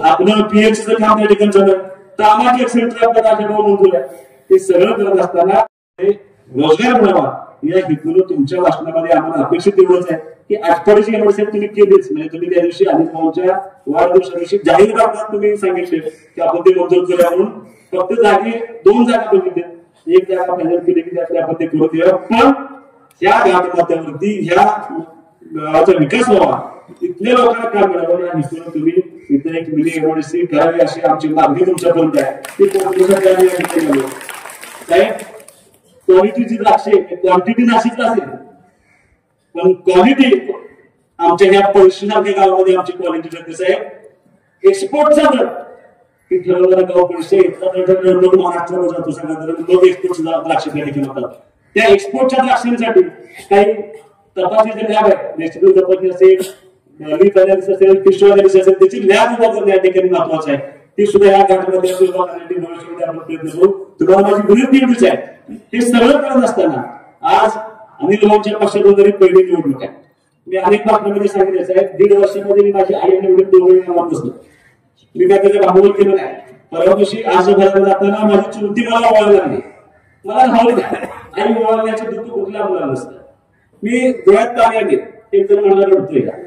आपलं PHचं काम त्या ठिकाणी झालं. कामाचे सेंटर आपल्याला मंजूर आहे. ते सगळं करत असताना रोजगार मिळावा या हेतून तुमच्या भाषणामध्ये आम्हाला अपेक्षित एवढंच आहे की आठवड्याची एमआयडीसी तुम्ही केलीच. म्हणजे तुम्ही त्या दिवशी अनिल भाऊंच्या वाढदिवसा दिवशी जाहीर करतात तुम्ही सांगितले की आपण ते मंजूर करूया म्हणून. फक्त जागी 2 जागा बघितल्या, एक जागा फायनल केली की त्यातले आपण ते करू देऊया. पण ह्या गावावरती ह्या गावाचा विकास व्हावा, इथल्या लोकांना काम मिळावं या हेतून तुम्ही इथे एक मिनी एमआयडीसी करावी अशी आमची मागणी तुमच्यापर्यंत आहे. ती साहेब, क्वालिटीची द्राक्षे क्वांटिटी नाशिकला असेल पण क्वालिटी आमच्या ह्या पैशासारख्या गावामध्ये आमची क्वालिटी कसं आहे. एक्सपोर्टचा दर ती ठरवणारा गाव पैसे लोक महाराष्ट्रावर जातो सगळ्या लोक एक्सपोर्टचा द्राक्ष त्या ठिकाणी होतात. त्या एक्सपोर्टच्या द्राक्षांसाठी काही तपासणीचे लॅब आहे. नॅशनल तपासणी असेल, लीफ अनालिसिस असेल, फिश अनालिसिस असेल, त्याची लॅब उभा करणं या ठिकाणी महत्वाचं आहे. ती सुद्धा या घाटामध्ये भविष्यामध्ये आपण प्रयत्न करू. तुम्हाला माझी विनंती एवढीच आहे, हे सगळं करत असताना आज अनिल भाऊंच्या पक्षातून जरी पहिली निवडणूक आहे. मी अनेक बातम्यांमध्ये सांगितलं आहे 1.5 वर्षामध्ये मी माझी आई निवडून 2 वेळी नावात बसलो. मी काय त्याचं भांडवल केलं नाही. परवा दिवशी आज घराला जाताना माझी चुलती मला ओळख लागली. मला भाऊ नाही, आई ओळखण्याचं दुःख कुठल्या मुलाला नसतं. मी डोळ्यात पाणी आले, ते तर मला रडतोय काय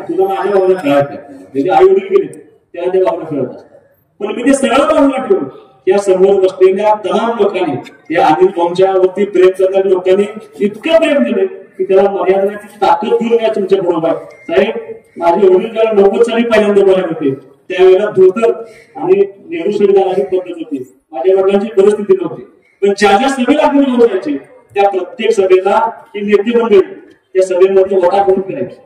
तुला माझ्या भावाला कळत नाही. म्हणजे आई वडील गेले त्याला त्या भावाला कळत असतात. पण मी ते सरळ बाजूला ठेवून या समोर बसलेल्या तमाम लोकांनी या अनिल भाऊंच्या वरती प्रेम करणाऱ्या लोकांनी इतकं प्रेम दिले की त्याला मर्यादेची ताकद घेऊन या तुमच्या बरोबर. साहेब, माझे वडील ज्याला 90 साली पहिल्यांदा बोलायला होते त्यावेळेला धोतर आणि नेहरू संविधानाची पद्धत होती. माझ्या वडिलांची परिस्थिती नव्हती. पण ज्या सभेला घेऊन बोलायचे त्या प्रत्येक सभेला ही नेते मंडळी त्या सभेमध्ये वटा करून करायची.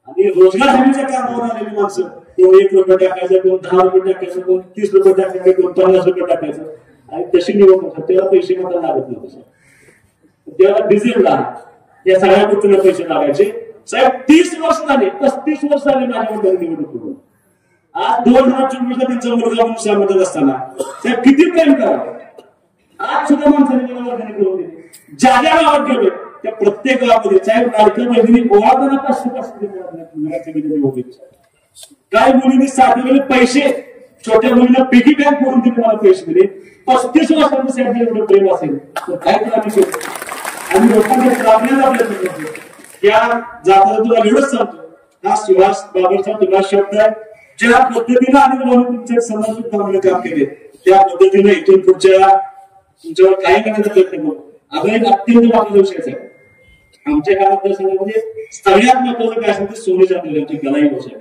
आणि रोजगार हमीच्या कामावर आलेली माणसं कोण 1 रुपये टाकायचं, कोण 10 रुपये टाकायचं, कोण 30 रुपये टाकायचं, कोण 50 रुपये टाकायचं. आणि तशी निवडणूक तेव्हा पैसे मात्र लागत नव्हते. तेव्हा डिझेलला या सगळ्या गोष्टीला पैसे लागायचे. साहेब, 30 वर्ष झाले, 35 वर्ष झाले माझ्यावर निवडणूक करून. आज 2024ला त्यांचा मुलगा म्हणून सांगत असताना साहेब किती प्रेम करावं. आज सुद्धा माणसाने मला वर्गणी करून दिली. ज्या ज्या गावात गेलो त्या प्रत्येक गावामध्ये साहेब लाडक्या बहिणीने ओवाळताना 500 काय मुलींनी साठवलेले पैसे छोट्या मुलींना पिगी बँक करून तिने मला पैसे दिले. 35 वर्षांचं एवढं प्रेम असेल तर काय तर आम्ही केलं. आणि लोकांना राबण्याचा प्रयत्न करतो. त्या जाताना तुला एवढंच सांगतो, हा सुहास बाबरचा तुला शब्द आहे. ज्या पद्धतीनं आम्ही म्हणून तुमच्या समाजात चांगलं काम केले त्या पद्धतीने इथून पुढच्या तुमच्यावर काही करण्याचा प्रयत्न करू. अजून एक अत्यंत महत्वाचा विषय आहे. आमच्या गावात संघामध्ये सगळ्यात महत्वाचं काय असेल ते सोने चांदी गलाई व्यवसाय.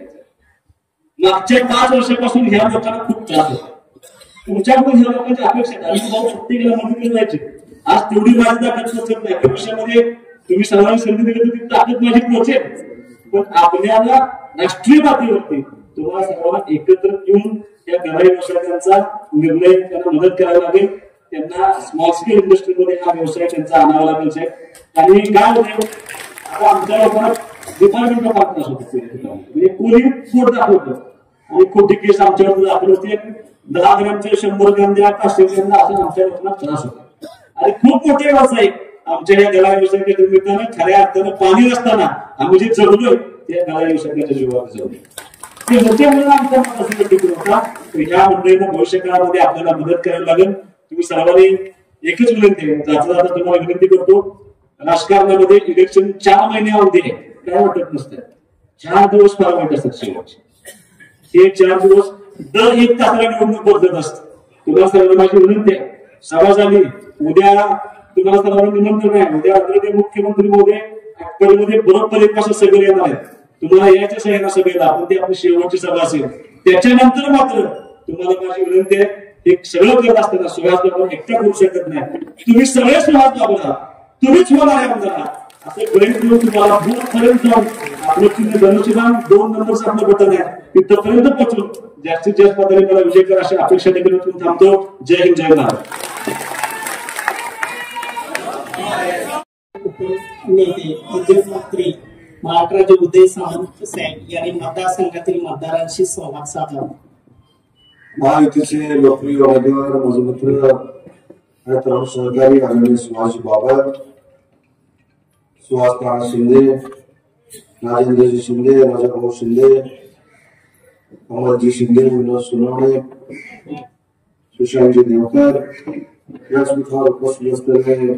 मागच्या 5 वर्षापासून ह्या लोकांना खूप त्रास होतो. तुमच्याकडून ह्या लोकांची अपेक्षा प्रत्येकाला मदत जायची. आज तेवढी माझी ताकद पोहोचत नाही. भविष्यामध्ये तुम्ही सर्वांनी संधी दिली तर ती ताकद माझी पोहोचेल. पण आपल्याला राष्ट्रीय पातळीवरती तुम्हाला सर्वांना एकत्र येऊन या गलाई व्यवसायांचा निर्णय त्यांना मदत करावी लागेल. त्यांना स्मॉल स्केल इंडस्ट्रीमध्ये हा व्यवसाय त्यांचा आणावा लागेल. आणि काय होते आता आमच्या लोकांना डिपार्टमेंटला फार त्रास होतो. म्हणजे कोणी पोट दाखवतं आणि खोटी केस आमच्यावर दाखल होते. 10 ग्रॅमचे 100 ग्रॅम द्या, 500 ग्रॅम द्या, असं आमच्या लोकांना त्रास होतो. आणि खूप मोठे व्यवसाय आमच्या या गला व्यवसायाच्या निमित्तानं खऱ्या अर्थानं पाणी नसताना आम्ही जे जगलोय त्या गला व्यवसायाच्या जीवावर जगलोय. ते मोठे म्हणून आमच्या होता. या मंडळींना भविष्य काळामध्ये आपल्याला मदत करावी लागेल. तुम्ही सर्वांनी एकच विनंती आहे, जाता जाता तुम्हाला विनंती करतो, राजकारणामध्ये इलेक्शन 4 महिने अवधी आहे. काय वाटत नसतं, 4 दिवस फार वाईट असतात शेवटचे. हे 4 दिवस दर 1 तासाला निवडणूक बदलत असतं. तुम्हाला सर्वांना माझी विनंती आहे, सभा झाली. उद्या तुम्हाला सर्वांना निमंत्रण आहे. उद्या आदरणीय मुख्यमंत्री महोदय अक्कलमध्ये बरोबर एक पासून सभेला येणार आहेत. तुम्हाला यायच्याच आहे ना सभेला, पण ती आपली शेवटची सभा असेल. त्याच्यानंतर मात्र तुम्हाला माझी विनंती आहे, हे सगळं करत असताना सुहास बाबा एकटा करू शकत नाही. तुम्ही सगळे सुहास बाबा, तुम्हीच होणार आहे आमदार. असे पर्यंत तुम्हाला बूथपर्यंत जाऊन आपलं चिन्ह धनुष्यबाण 2 नंबरचं आपलं बटन आहे तिथपर्यंत पोहोचून जास्तीत जास्त पदाने मला विजय कर अशी अपेक्षा देखील थांबतो. जय हिंद, जय महाराज. नेते उद्योगमंत्री महाराष्ट्राचे उदय सामंत साहेब यांनी मतदारसंघातील मतदारांशी संवाद साधला. महायुतीचे लोकप्रिय उमेदवार माझे मित्र आणि तरुण सहकारी आदरणीय सुहासजी बाबर, सुहास काका शिंदे, राजेंद्रजी शिंदे, राजाभाऊ शिंदे, अमरजी शिंदे, विनोद सोनवणे, सुशांतजी देवकर, व्यासपीठावर उपस्थित असलेले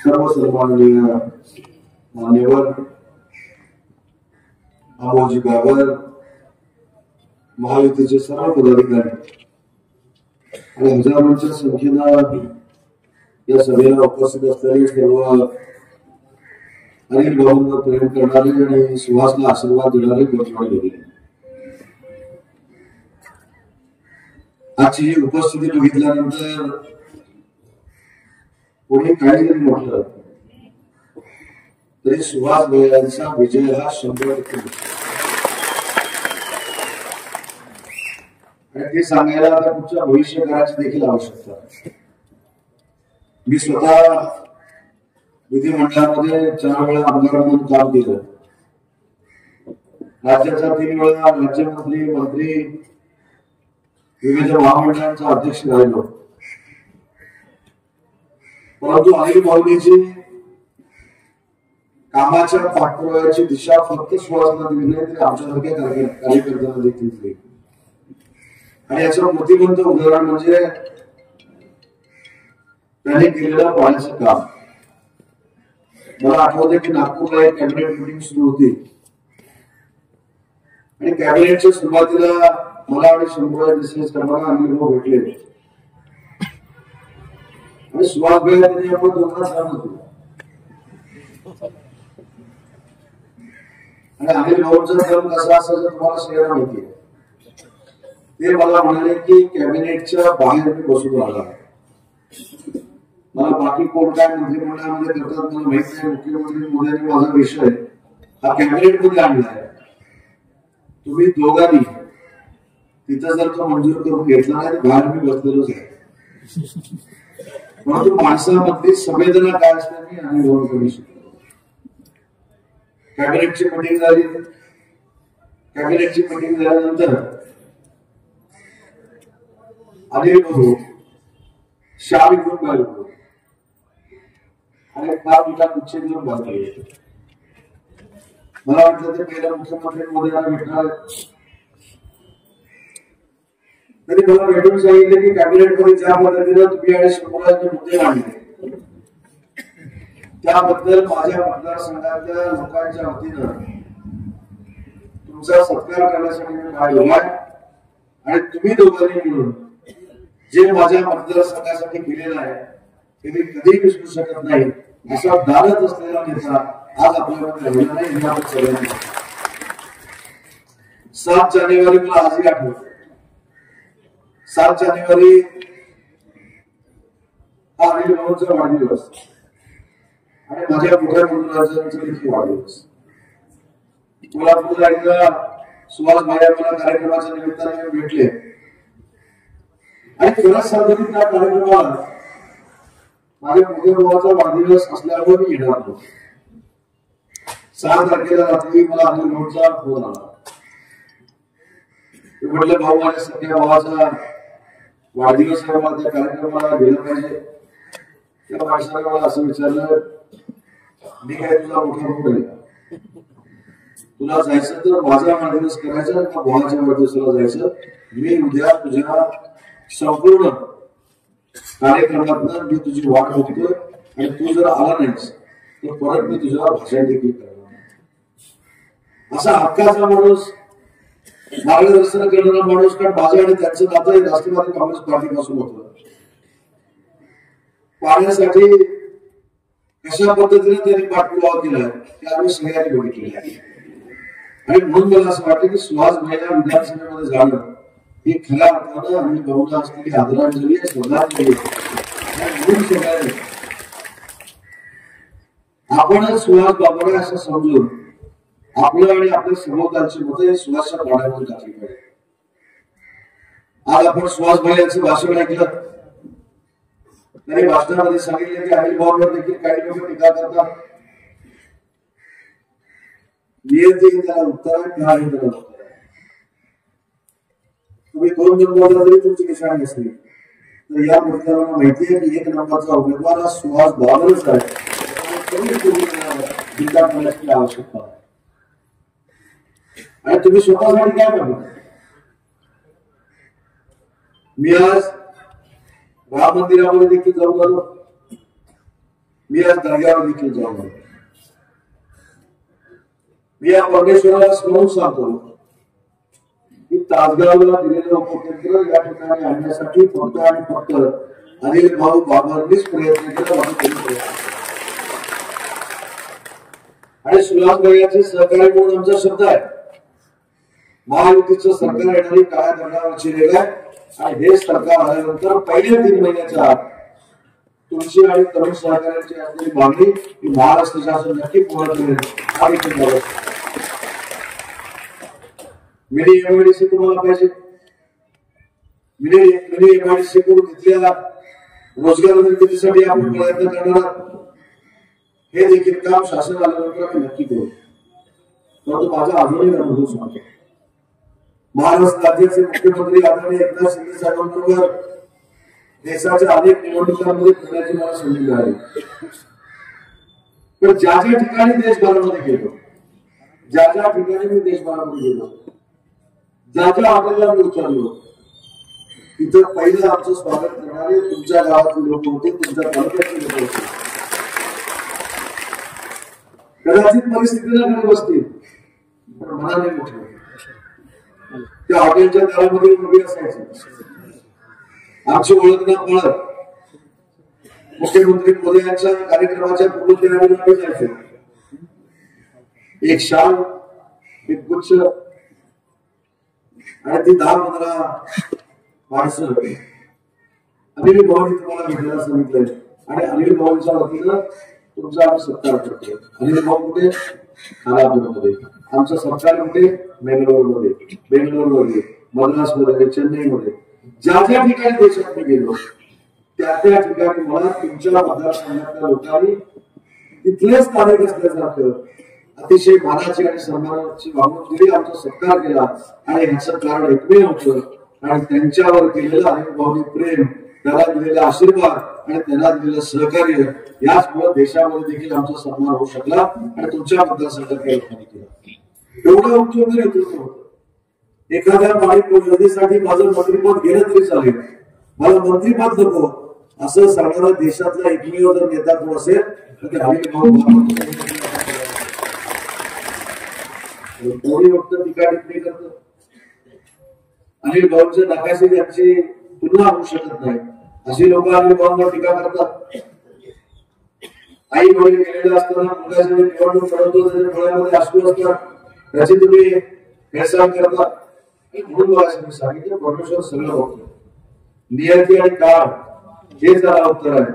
सर्व सन्माननीय मान्यवर, अमोलजी बाबर, महायुतीचे सर्व पदाधिकारी आणि हजारोंच्या संख्येनं या सभेला उपस्थित असलेले सर्व अनिल भाऊंना प्रेम करणारे आणि सुहासला आशीर्वाद देणारे गोष्टी गेले. आजची ही उपस्थिती बघितल्यानंतर पुढे काही जरी म्हटलं तरी सुहास भैयांचा विजय हा 100% आणि ते सांगायला आता पुढच्या भविष्यकाळाची देखील आवश्यकता आहे. मी स्वतः विधिमंडळामध्ये 4 वेळा आमदार म्हणून काम केलं. राज्याचा 3 वेळा राज्यमंत्री, मंत्री, विविध महामंडळांचा अध्यक्ष राहिलो. परंतु अनिल भाऊंची कामाच्या पाठपुराव्याची दिशा फक्त सुहासला दिली नाही, तरी आमच्यासारख्या कार्यकर्त्यांना देखील दिली. आणि याचं मूर्तिमंत उदाहरण म्हणजे त्यांनी केलेलं पाण्याचं काम. मला आठवतं की नागपूरला एक कॅबिनेट मीटिंग सुरू होती आणि कॅबिनेटच्या सुरुवातीला मला आणि शंभूराज देसाई सर्वांना अनिल भाऊ भेटले आणि सुहास भाई त्यांनी आपण दोघांना सांगत होतो. आणि अनिल भाऊंचा धर्म कसा असायचा तुम्हाला सगळ्यांना माहिती आहे. ते मला म्हणाले की कॅबिनेटच्या बाहेर मी बसून राहिला. मला बाकी कोण काय मंत्रिमंडळामध्ये करतात मला माहित नाही. मुख्यमंत्री मोदयांनी माझा विषय हा कॅबिनेट मध्ये आणलाय. तुम्ही दोघांनी तिथं जर तो मंजूर करून घेतला नाही तर बाहेर मी बसलेलोच आहे. परंतु माणसामधली संवेदना काय असते मी अनुभव करू शकतो. कॅबिनेटची मीटिंग झाली. कॅबिनेटची मीटिंग झाल्यानंतर अनिल भाऊ शाल घेऊन बाहेर होतो आणि फार मोठा गुच्छ घेऊन बाहेर गेले. मला वाटलं ते पहिल्या मुख्यमंत्री मोदयांना भेटणार. तरी मला भेटून सांगितले की कॅबिनेट मध्ये ज्या पद्धतीने तुम्ही आणि शंभूराजने मुद्दे मांडले त्याबद्दल माझ्या मतदारसंघातल्या लोकांच्या वतीनं तुमचा सत्कार करण्यासाठी मी बाहेर उभाय. आणि तुम्ही दोघांनी मिळून जे माझ्या मतदारसंघासाठी केलेलं आहे ते मी कधीही विसरू शकत नाही. असा दालत असलेला नेता आज आपल्यामध्ये राहिला नाही. हे आपण सगळ्यांनी 7 जानेवारी मला आजही आठवतं. 7 जानेवारी हा अनिल भाऊंचा वाढदिवस आणि माझ्या मोठ्या मुलाचा देखील वाढदिवस. कोल्हापूरला एकदा सुहास भाई मला कार्यक्रमाच्या निमित्ताने भेटले आणि खरंच सांगतो की त्या कार्यक्रमाला माझ्या मोठ्या भावाचा वाढदिवस असल्यामुळे मी येणार होतो. 6 तारखेला रात्री मला अनिल भाऊंचा फोन आला. म्हटलं भाऊ माझ्या सगळ्या भावाचा वाढदिवस आहे, मला त्या कार्यक्रमाला गेलं पाहिजे. त्या माणसाने मला असं विचारलं मी काय तुझा मोठा भाऊ आहे का? तुला जायचं तर माझा वाढदिवस करायचा का भावाच्या वाढदिवसाला जायचं? मी उद्या तुझ्या संपूर्ण कार्यक्रमात मी तुझी वाट बघतोय आणि तू जर आला नाहीस तर परत मी तुझ्यावर भाषण देखील करणार. असा हक्काचा माणूस, मार्गदर्शन करणारा माणूस. कारण माझं आणि त्यांचं नातं राष्ट्रवादी काँग्रेस पार्टीपासून होतं. पाण्यासाठी कशा पद्धतीने त्यांनी पाठपुरावा केला ते आम्ही सगळ्यांनी बघितलेलं आहे. आणि म्हणून मला असं वाटतं की सुहास भाईला विधानसभेमध्ये जाणं ही खऱ्या अर्थानं आणि बहुधा असलेली आदरांजली श्रद्धांजली. आपण सुहास बाबूराव असं समजून आपलं आणि आपल्या सभोवतालची मतं सुहासच्या पाण्यावर टाकली पाहिजे. आज आपण सुहास भाई यांचं भाषण ऐकलं. त्यांनी भाषणामध्ये सांगितलं की अनिल भाऊंवर देखील काही लोक टीका करतात. नियती त्याला उत्तर आहे, त्याला उत्तर आहे. तुम्ही 2 नंबरला जरी तुमची निशाणी असली तर या मुद्द्याला माहिती आहे की 1 नंबरचा उमेदवार हा सुहास बाबूच आहे. जिल्हा करण्याची आवश्यकता आहे. आणि तुम्ही स्वतःसाठी काय करणार? मी आज राम मंदिरामध्ये देखील जाऊन आलो. मी आज दर्ग्यावर देखील जाऊन आलो. मी या परमेश्वराला स्मरून सांगतो की तासगावला दिलेलं उपकेंद्र या ठिकाणी आणण्यासाठी फक्त आणि फक्त अनिल भाऊ बाबरांनीच प्रयत्न केला. आणि सुहास भाईंचे सहकारी म्हणून आमचा शब्द आहे. महायुतीचं सरकार येणारी काळ्या दगडावरची रेग आहे. आणि हे सरकार आल्यानंतर पहिल्या 3 महिन्याच्या आत तुळशी आणि तरुण सहकार्यांची असलेली मागणी ही महाराष्ट्र शासन नक्की पूर्ण करेल. मिनी एमआयडीसी तुम्हाला पाहिजे. मिनी एमआयडीसी करून तिथल्या रोजगार निर्मितीसाठी आपण प्रयत्न करणार. हे देखील काम शासन आल्यानंतर आम्ही नक्की करू. परंतु माझा अजूनही अनुभव सांगतो. महाराष्ट्र राज्याचे मुख्यमंत्री आदरणीय एकनाथ शिंदे साहेबांबरोबर देशाच्या अनेक निवडणुकांमध्ये फिरण्याची मला संधी मिळाली. पण ज्या ज्या ठिकाणी देशभरामध्ये गेलो, ज्या ज्या ठिकाणी मी देशभरामध्ये गेलो, ज्या ज्या हॉटेलला मी उतरलो, तिथं पहिलं आमचं स्वागत करणारे तुमच्या गावातले लोक होते, तुमच्या तालुक्यातले लोक होते. कदाचित परिस्थितीला घरी बसतील पण मनाने मोठे. त्या हॉटेलच्या दारामध्ये उभी असायची. आमची ओळख न पळत मुख्यमंत्री मोदयांच्या कार्यक्रमाच्या पूर्वतयारीला आम्ही जायचो. एक शाल, एक गुच्छ आणि ती 10-15 माणसं होती. अनिल भाऊंनी तुम्हाला भेटायला सांगितलंय आणि अनिल भाऊंच्या वतीनं तुमचा आम्ही सत्कार करतो. अनिल भाऊ कुठे? खालापूरमध्ये. आमचं सरकार कुठे? बेंगलोरमध्ये, मद्रासमध्ये, चेन्नईमध्ये. ज्या ज्या ठिकाणी देशात मी गेलो त्या त्या ठिकाणी मला तुमच्या मतदारसंघातल्या लोकांनी तिथले स्थानिक असल्यासारखं अतिशय मानाची आणि सन्मानाची वागणूक दिली. आमचा सत्कार केला आणि ह्याचं कारण एकमेव होतं आणि त्यांच्यावर केलेलं अनिल भाऊंनी प्रेम, त्याला दिलेला आशीर्वाद आणि त्यांना दिलेलं सहकार्य याचमुळे देशामध्ये देखील आमचा सन्मान होऊ शकला आणि तुमच्या मतदारसंघातल्या लोकांनी केला. एवढं उत्तम नेतृत्व होतं. एखाद्या पाणी नदीसाठी माझं मंत्रिपद गेलं तरी चालेल, मला मंत्रिपद नको असं सांगणारा देशातला एकमेव जर नेता कोण असेल तर ते अनिल भाऊ. कोणी फक्त टीका टिप्पणी करत. अनिल भाऊंच्या नकाशे त्यांची तुलना होऊ शकत नाही. अशी लोक अनिल भाऊंवर टीका करतात. आई वडील गेलेले असताना मुलाच्या निवडणूक लढवतो, त्याच्या डोळ्यामध्ये अश्रू असतात, त्याची तुम्ही हेळसांड करता. म्हणून मला सांगितलं परमेश्वर सगळं बघतो. नियती आणि काळ हे त्याला उत्तर आहे.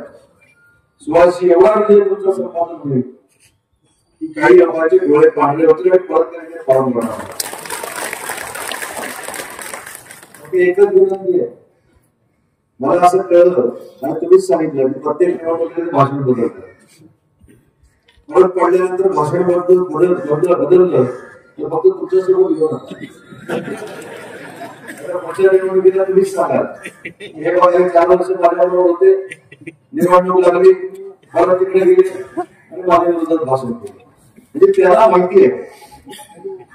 सुहासशी एवढा विजय तुमचा संपादन होईल की काही लोकांचे डोळे पाडले होते आणि परत त्यांनी पाडून बनवलं. एकच विनंती आहे. मला असं कळलं आणि तुम्हीच सांगितलं की प्रत्येक निवडणुकीमध्ये भाषण बदलतं. परत पडल्यानंतर भाषण बदललं तर फक्त तुमच्यासोबत घेऊन पुढच्या निवडणुकीला तुम्हीच सांगाल हे बघा 4 वर्ष माझ्याबरोबर होते, निवडणूक लागली, परत तिकडे गेले आणि माझ्या विरोधात भाषण केलं. म्हणजे त्याला माहिती आहे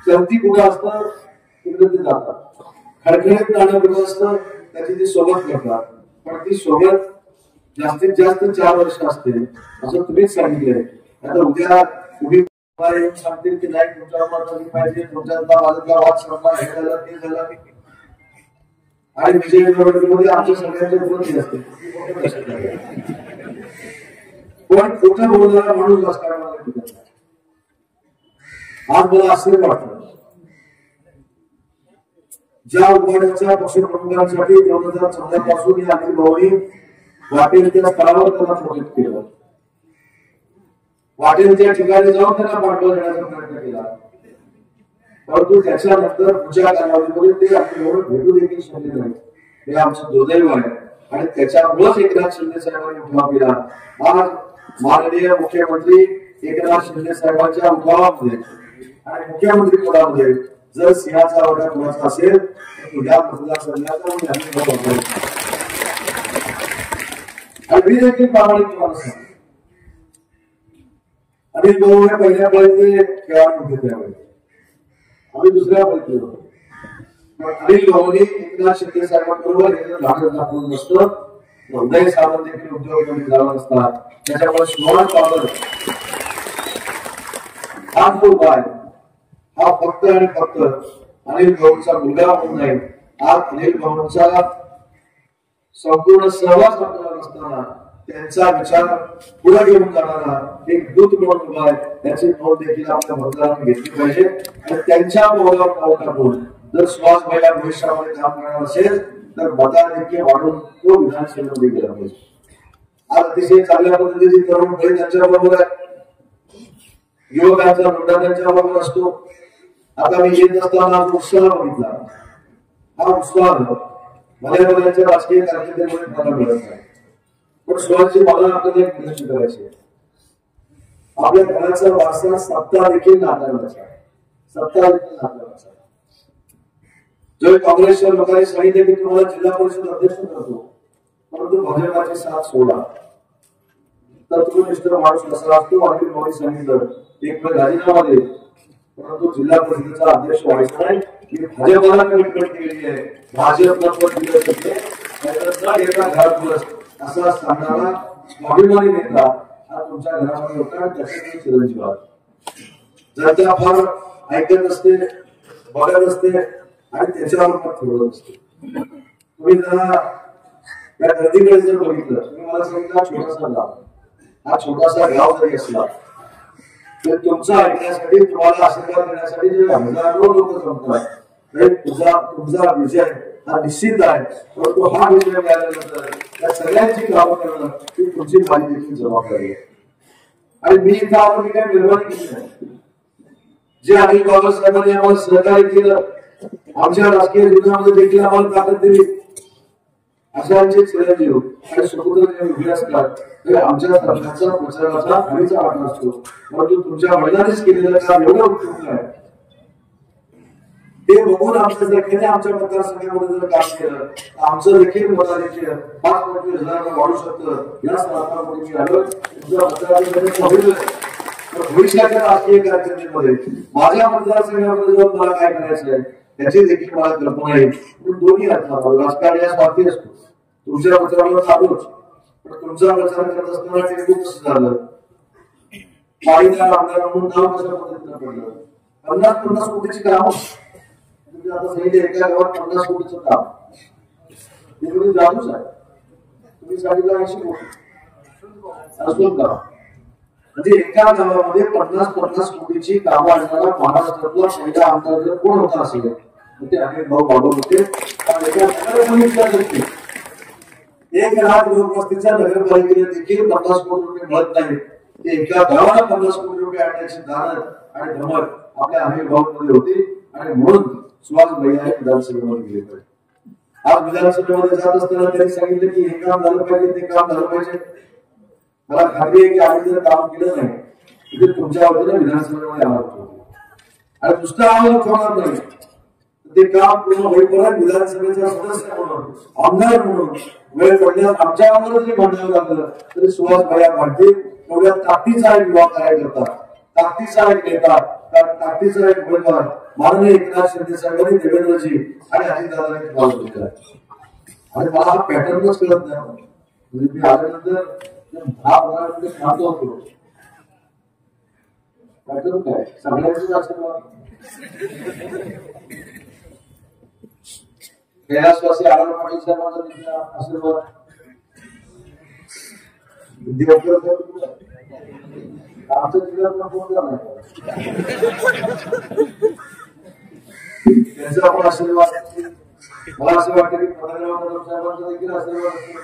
चलती कुठं असतं तिकडे ते जातात. खडखडीत जाणं कुठं असतं त्याची ती सोबत करतात. पण ती सोबत जास्तीत जास्त 4 वर्ष असते असं तुम्हीच सांगितलंय. आता उद्या तुम्ही सांगतील की नाही तुमच्या मत पाहिजे, तुमच्यातला माझ्यातला वाद संपला, हे झालं ते झालं आणि विजय निवडणुकीमध्ये आमच्या सगळ्यांच्या विरोधी असते. पण खोटं बोलणारा माणूस राजकारणाला टिकत नाही. आज मला आश्चर्य वाटतं, ज्या उभाट्याच्या पक्षप्रमुखांसाठी 2014 पासून या अनिल भाऊंनी वाटेल त्या स्तरावर त्यांना प्रोटेक्ट केलं, वाटेल त्या ठिकाणी जाऊन त्यांना पाठबळ देण्याचा प्रयत्न केला, परंतु त्याच्यानंतर पुढच्या कालावधीमध्ये ते आपल्याला भेटू देखील शकले नाही. हे आमचं दुर्दैव आहे आणि त्याच्यामुळेच एकनाथ शिंदे साहेबांनी उठाव केला. आज माननीय मुख्यमंत्री एकनाथ शिंदे साहेबांच्या उठावामध्ये आणि मुख्यमंत्री पदामध्ये जर सिंहाचा वाटा कुणाचा असेल तर या मतदारसंघाचा आणि मी देखील प्रामाणिक माणूस आहे. अनिल भाऊ हे पहिल्या पळीचे खेळाडू होते, त्यावेळी आम्ही दुसऱ्या पळीचे होतो. पण अनिल भाऊनी एकनाथ शिंदे साहेबांबरोबर हे धाडस दाखवून नसतं, उदय सामंत देखील उद्योगपती झाला नसतात. त्याच्यामुळे सुवर्ण पावलं हा खूप आहे. हा फक्त आणि फक्त अनिल भाऊंचा मुलगा म्हणून नाही, आज अनिल भाऊंचा संपूर्ण सहवास आपल्याला नसताना त्यांचा विचार पुढे घेऊन जाणारा एक दूत म्हणून उभा आहे. त्याची नोंद देखील आपल्या मतदारांनी घेतली पाहिजे आणि त्यांच्या पावलावर पाऊल टाकून जर सुहास भाईला भविष्यामध्ये काम करणार असेल तर मताधिक्य वाढून तो विधानसभेमध्ये गेला पाहिजे. आज अतिशय चांगल्या पद्धतीची तरुण भाई त्यांच्या बरोबर आहे, युवकांचा मुद्दा त्यांच्या बरोबर असतो. आता मी येत असताना उत्साह बघितला, हा उत्साह भल्या राजकीय कारकिर्दीमुळे मला मिळत नाही. पण सुहासची मला आपल्याला एक विनंती करायची, आपल्या घराचा वारसा सत्ता देखील नाकारण्याचा, सत्ता देखील नाकारण्याचा. जो काँग्रेसच्या लोकांनी सांगितले की तुम्हाला जिल्हा परिषद अध्यक्ष करतो, परंतु भाजपाची साथ सोडा तर तुम्ही मिस्टर माणूस कसा असतो. आणि मोदी सांगितलं एक वेळ राजीनामा दे, परंतु जिल्हा परिषदेचा अध्यक्ष व्हायचा नाही. ही भाजपाला कमिटमेंट केलेली आहे, भाजपला पण दिलं शकते एका घरात असा सांगणारा स्वाभिमानी नेता हा तुमच्या घरामध्ये होता. त्याचे चिरंजीव जनता फार ऐकत असते, बघत असते आणि त्याच्यावर पण ठेवत असते. तुम्ही जरा या गर्दीकडे जर बघितलं, तुम्ही मला सांगितलं छोटासा गाव, हा छोटासा गाव जरी असला तर तुमचा ऐकण्यासाठी, तुम्हाला आशीर्वाद देण्यासाठी जे हजारो लोक जमतात, तुमचा विजय हा निश्चित आहे. परंतु हा विजय मिळाल्यानंतर त्या सगळ्यांची कामं करणं ही तुमची माझी देखील जबाबदारी आहे. आणि मी इथं आपण काही निर्माण केली नाही. जे अनिल बाबासाहेबांनी आम्हाला सहकार्य केलं, आमच्या राजकीय जीवनामध्ये देखील आम्हाला ताकद दिली, अशांचे चिरंजीव आणि सुपुत्र उभे असतात तर आमच्या सरकारचा प्रचाराचा हमीचा वाटा असतो. परंतु तुमच्या वडिलांनीच केलेलं काम एवढं उत्तम आहे, ते बघून आमच्यासारख्याने आमच्या मतदारसंघामध्ये जर काम केलं आमचं देखील मताधिक्य 5,25,000 वाढू शकतं. या सरकारमध्ये मी आलो, तुमच्या मतदारांमध्ये भविष्याच्या राजकीय कारकिर्दीमध्ये माझ्या मतदारसंघामध्ये जाऊन मला काय करायचं आहे त्याची देखील मला कल्पना आहे. दोन्ही असतात, राजकारण या स्वार्थी असतो, तुमच्या प्रचाराला चालूच, पण तुमचा प्रचार करत असताना ते खूप कसं झालं, पाणीदार आमदार म्हणून नाव कशा पद्धतीनं पडलं. 50-50 कोटीची काम, तुम्ही आता सांगितलं एका गावात 50 कोटीचं काम, हे तुम्ही जाणूच आहे. तुम्ही सांगितलं 80 कोटी असून गाव, म्हणजे एका गावामध्ये 50-50 कोटीची कामं आणणारा महाराष्ट्रातला पहिला आमदार जर कोण होता असेल तर ते अनिल भाऊ बाबर होते. एक लाख लोकवस्तीच्या नगरपालिकेने देखील 50 कोटी रुपये मिळत नाही. ते एका गावाला 50 कोटी रुपये आणण्याची दानत आणि धमक आपल्या अनिल भाऊमध्ये होती आणि म्हणून सुहास भैया विधानसभेमध्ये गेले पाहिजे. आज विधानसभेमध्ये जात असताना त्यांनी सांगितलं की हे काम झालं पाहिजे, ते काम झालं पाहिजे. मला खात्री आहे की आम्ही जर काम केलं नाही तिथे तुमच्या वतीने विधानसभेमध्ये आला होतो आणि नुसतं आम्हाला होणार नाही, ते काम पूर्ण होईपर्यंत विधानसभेचा सदस्य म्हणून, आमदार म्हणून वेळ पडल्यास आमच्या आम्हाला जरी म्हणलं लागलं तरी सुहास भैया पाटील एवढ्या ताकदीचा एक विभाग करायचा, ताकदीचा एक नेता, ताकदीचा एक उमेदवार माननीय एकनाथ शिंदे साहेबांनी, देवेंद्रजी आणि अजितदादांनी विभाग घेतला. आणि मला हा पॅटर्नच कळत नाही. म्हणजे मी आल्यानंतर 10-15 मिनिटं शांत होतो. पॅटर्न काय सगळ्यांचीच आशीर्वाद, कैलासवासी आनंद पाटील साहेबांचा आशीर्वाद, विद्यार्थी आमच्या जिल्ह्यात फोन झाला त्यांचा आपण आशीर्वाद मला असं वाटतं की प्रधानमंत्री साहेबांचा देखील आशीर्वाद असतो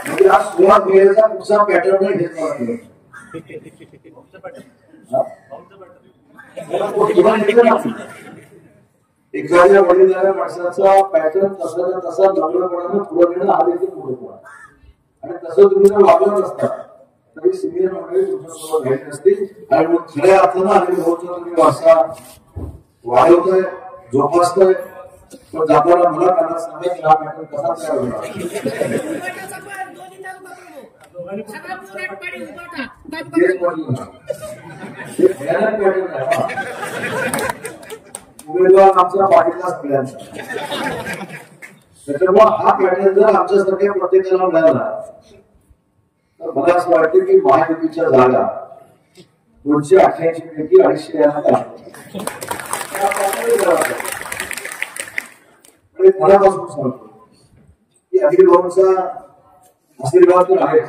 म्हणजे हा 16 मेचा पुढचा पॅटर्न नाही घेत मला एखाद्या वडीलधाऱ्या माणसाचा पॅटर्न तसा तसा जवळपणानं पुढे नेणं हा देखील मोठेपणा आणि तसं तुम्ही जर वागत नसता तरी सिनियर मंडळी तुमच्यासोबत घ्यायची नसतील आणि मग खऱ्या अर्थानं आणि भाऊचा तुम्ही वारसा वाढवतोय जोपासतोय पण जाताना मला त्यांना सांगा की हा पॅटर्न कसा तयार होणार उमेदवार आमचा पाठीलाच मिळाला त्याच्यामुळे हा पॅटर्न जर आमच्यासारख्या प्रत्येकाला मिळाला तर मला असं वाटतं की महायुतीच्या जागा 288 पैकी 250 येणार मनापासून सांगतो की अनिल भाऊंचा आशीर्वाद तर आहेच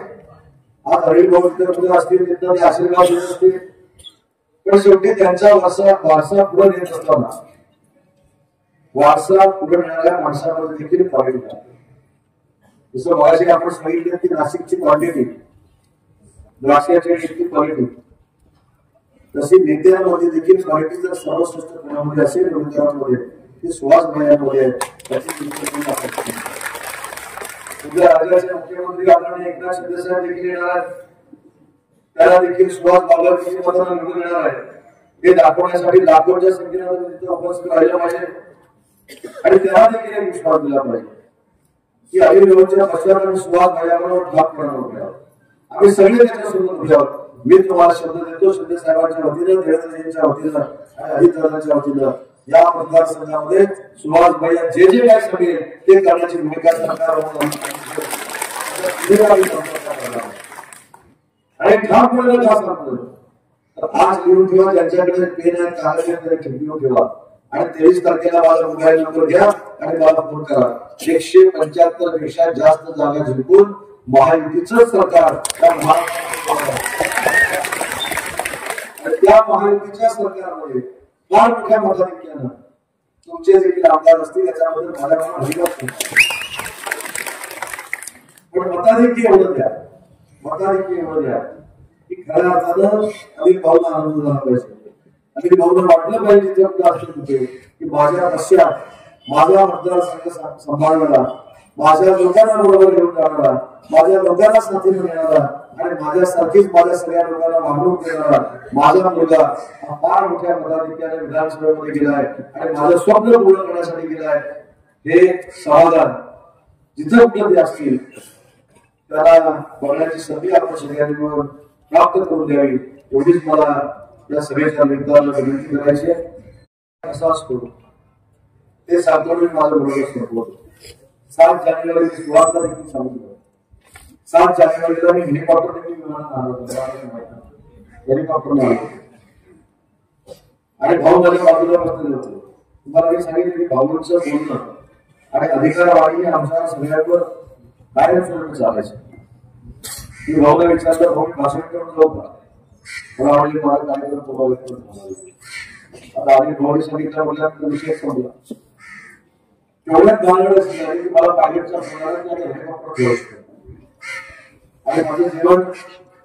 आज अनिल भाऊ इतर असतील तिथं ते आशीर्वाद देत असतील पण शेवटी त्यांचा वारसा पुढे नेत असताना वारसा पुढे नेणाऱ्या माणसामध्ये देखील क्वालिटी आहे जसं मगाशी आपण सांगितलं की नाशिकची क्वालिटी द्राक्षाची इतकी क्वालिटी तशी नेत्यांमध्ये देखील क्वालिटी जर सर्वश्रेष्ठ कोणामध्ये असेल उमेदवारांमध्ये ती सुहास भाईंमध्ये उद्या राज्याचे मुख्यमंत्री आदरणीय एकनाथ शिंदे साहेब देखील येणार आहेत त्याला देखील सुहास बाबा मतांना निवडून येणार आहे हे दाखवण्यासाठी लाखोच्या संख्येने तिथे उपस्थित राहिलं पाहिजे आणि त्याला देखील एक विश्वास दिला पाहिजे की अनिल भाऊंच्या पश्चात आणि सुहास भाईंबरोबर ठाक करणार होत्या आम्ही सगळे त्याच्यासोबत उभे आहोत मी तुम्हाला शब्द देतो शिंदे साहेबांच्या वतीनं देवेंद्रजींच्या वतीनं आणि अजितदादांच्या वतीनं या मतदारसंघामध्ये सुहास भाई जे जे काय सांगेल ते करण्याची भूमिका सरकार आणि ठाकूरला का सांगतो तर आज लिहून ठेवा ज्यांच्याकडे पेन आहे कागद ठेवून ठेवा आणि 23 तारखेला माझा मोबाईल नंबर घ्या आणि मला फोन करा 175 पेक्षा जास्त जागा जिंकून महायुतीचं सरकार त्या महायुतीच्या सरकारमध्ये फार मोठ्या मताधिक्यानं तुमचे देखील आमदार असतील याच्याबद्दल माझ्या मनात पण मताधिक्य एवढं द्या की खऱ्या अर्थानं अनिल भाऊला आनंद झाला पाहिजे अनिल भाऊला वाटलं पाहिजे तिथे की माझ्या पश्चात माझा मतदारसंघ सांभाळणारा माझ्या लोकांना बरोबर घेऊन जाणारा माझ्या लोकांना साथीने नेणारा आणि माझ्यासारखीच माझ्या सगळ्या लोकांना वागणूक देणारा माझा मुलगा हा फार मोठ्या मताधिक्याने विधानसभेमध्ये गेलाय आणि माझं स्वप्न पूर्ण करण्यासाठी गेलाय हे समाधान जिथे उपलब्ध असतील त्याला बघण्याची संधी आपण सगळ्यांनी मिळून प्राप्त करून द्यावी एवढीच मला या सभेच्या निमित्तानं विनंती करायची आहे असा असतो ते सांगतो मी माझं बरोबर संपवतो 7 जानेवारी सुरुवातला देखील सांगितलं 7 जानेवारीला मी हेलिकॉप्टर देखील विमानात आलो होतो हेलिकॉप्टर आलो आणि भाऊ माझ्या बाजूला बसलेले होते तुम्हाला मी सांगितलं की भाऊंचं बोलणं आणि अधिकारवाणीने आमच्या सगळ्यांवर कायमस्वरूपी चालायचं मी भाऊला विचारलं भाऊ भाषण करून जाऊ का मला आवडली मला कार्यक्रम प्रभावित करून आता आधी भाऊने सांगितलं म्हटलं विषय संपला एवढ्यात गाणं झाली की मला पायलटचा फोन आला की हेलिकॉप्टर घेऊ शकतो आणि माझं जीवन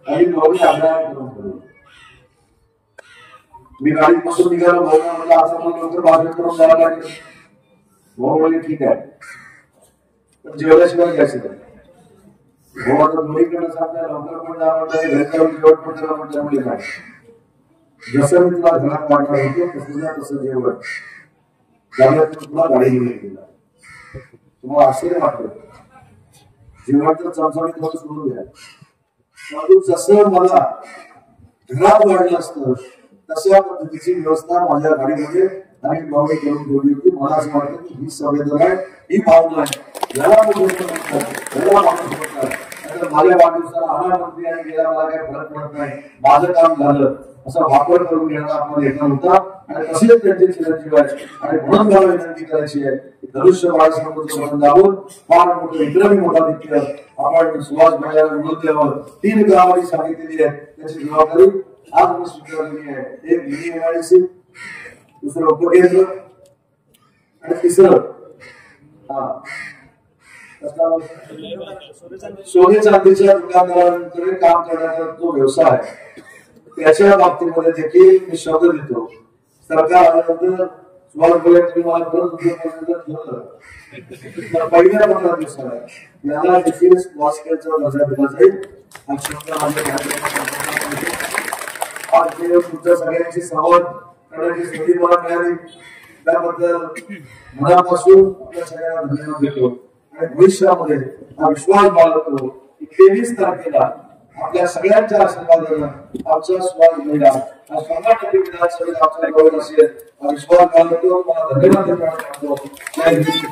काही भाऊने आग्रह करून ठेवलं मी गाडीत बसून निघालो भाऊना म्हटलं असं मला लवकर भाषण करून जावं लागेल भाऊ म्हणजे ठीक आहे पण जेवल्याशिवाय घ्यायचं नाही भाऊ आता दोन्हीकडे सांगताय लवकर पण जा म्हणताय घरच्या जेवण पण जरा म्हटल्यामुळे नाही जसं मी तुला घरात वाटणार होतो तसं जेवण त्यामुळे तुला गाडी घेऊन गेला तुम्हाला आश्चर्य वाटलं जेवण तर चमचमीत होतं सोडून द्या परंतु जसं मला घरात वाढलं असतं तशा पद्धतीची व्यवस्था माझ्या गाडीमध्ये आणि भावने करून ठेवली होती मला असं वाटतं की ही संवेदना आहे ही भावना आहे याला माणूस त्यानंतर माझ्या वाढदिवसाला अनामंत्री आणि गेला मला काही फरक पडत नाही, माझं काम झालं असा वापर करून घेण्याचा आपण यत्न होता आणि तसेच त्यांचे चिरंजीव आहेत. आणि म्हणून मला विनंती करायची आहे, धनुष्य बाळासाहेबांचं बटन दाबून फार मोठं विक्रमी मोठा देखील आपण सुभाष भाईला निवडून द्यावं. 3 गावांनी सांगितलेली आहे, त्याची जबाबदारी आज मी स्वीकारलेली आहे. एक मिनी एमआयडीसी, दुसरं उपकेंद्र आणि तिसरं सोने चांदीच्या दुकानदारांकडे काम करण्याचा जो व्यवसाय आहे त्याच्या बाबतीमध्ये देखील मी शब्द देतो, सरकार आल्यानंतर तुम्ही मला परत ठेवलं तर पहिल्या 15 दिवसाला याला देखील वास्केचा दर्जा दिला जाईल. हा शब्द तुमच्या सगळ्यांची संवाद करण्याची संधी मला मिळाली त्याबद्दल मनापासून आपल्या सगळ्यांना धन्यवाद देतो. आणि भविष्यामध्ये हा विश्वास बाळगतो की 23 तारखेला आपल्या सगळ्यांच्या आशीर्वादानं आमचा सुभाष भाईला हा 100% विधानसभेत आमच्या जवळ असेल हा विश्वास बाळगतो. मला धन्यवाद देतो.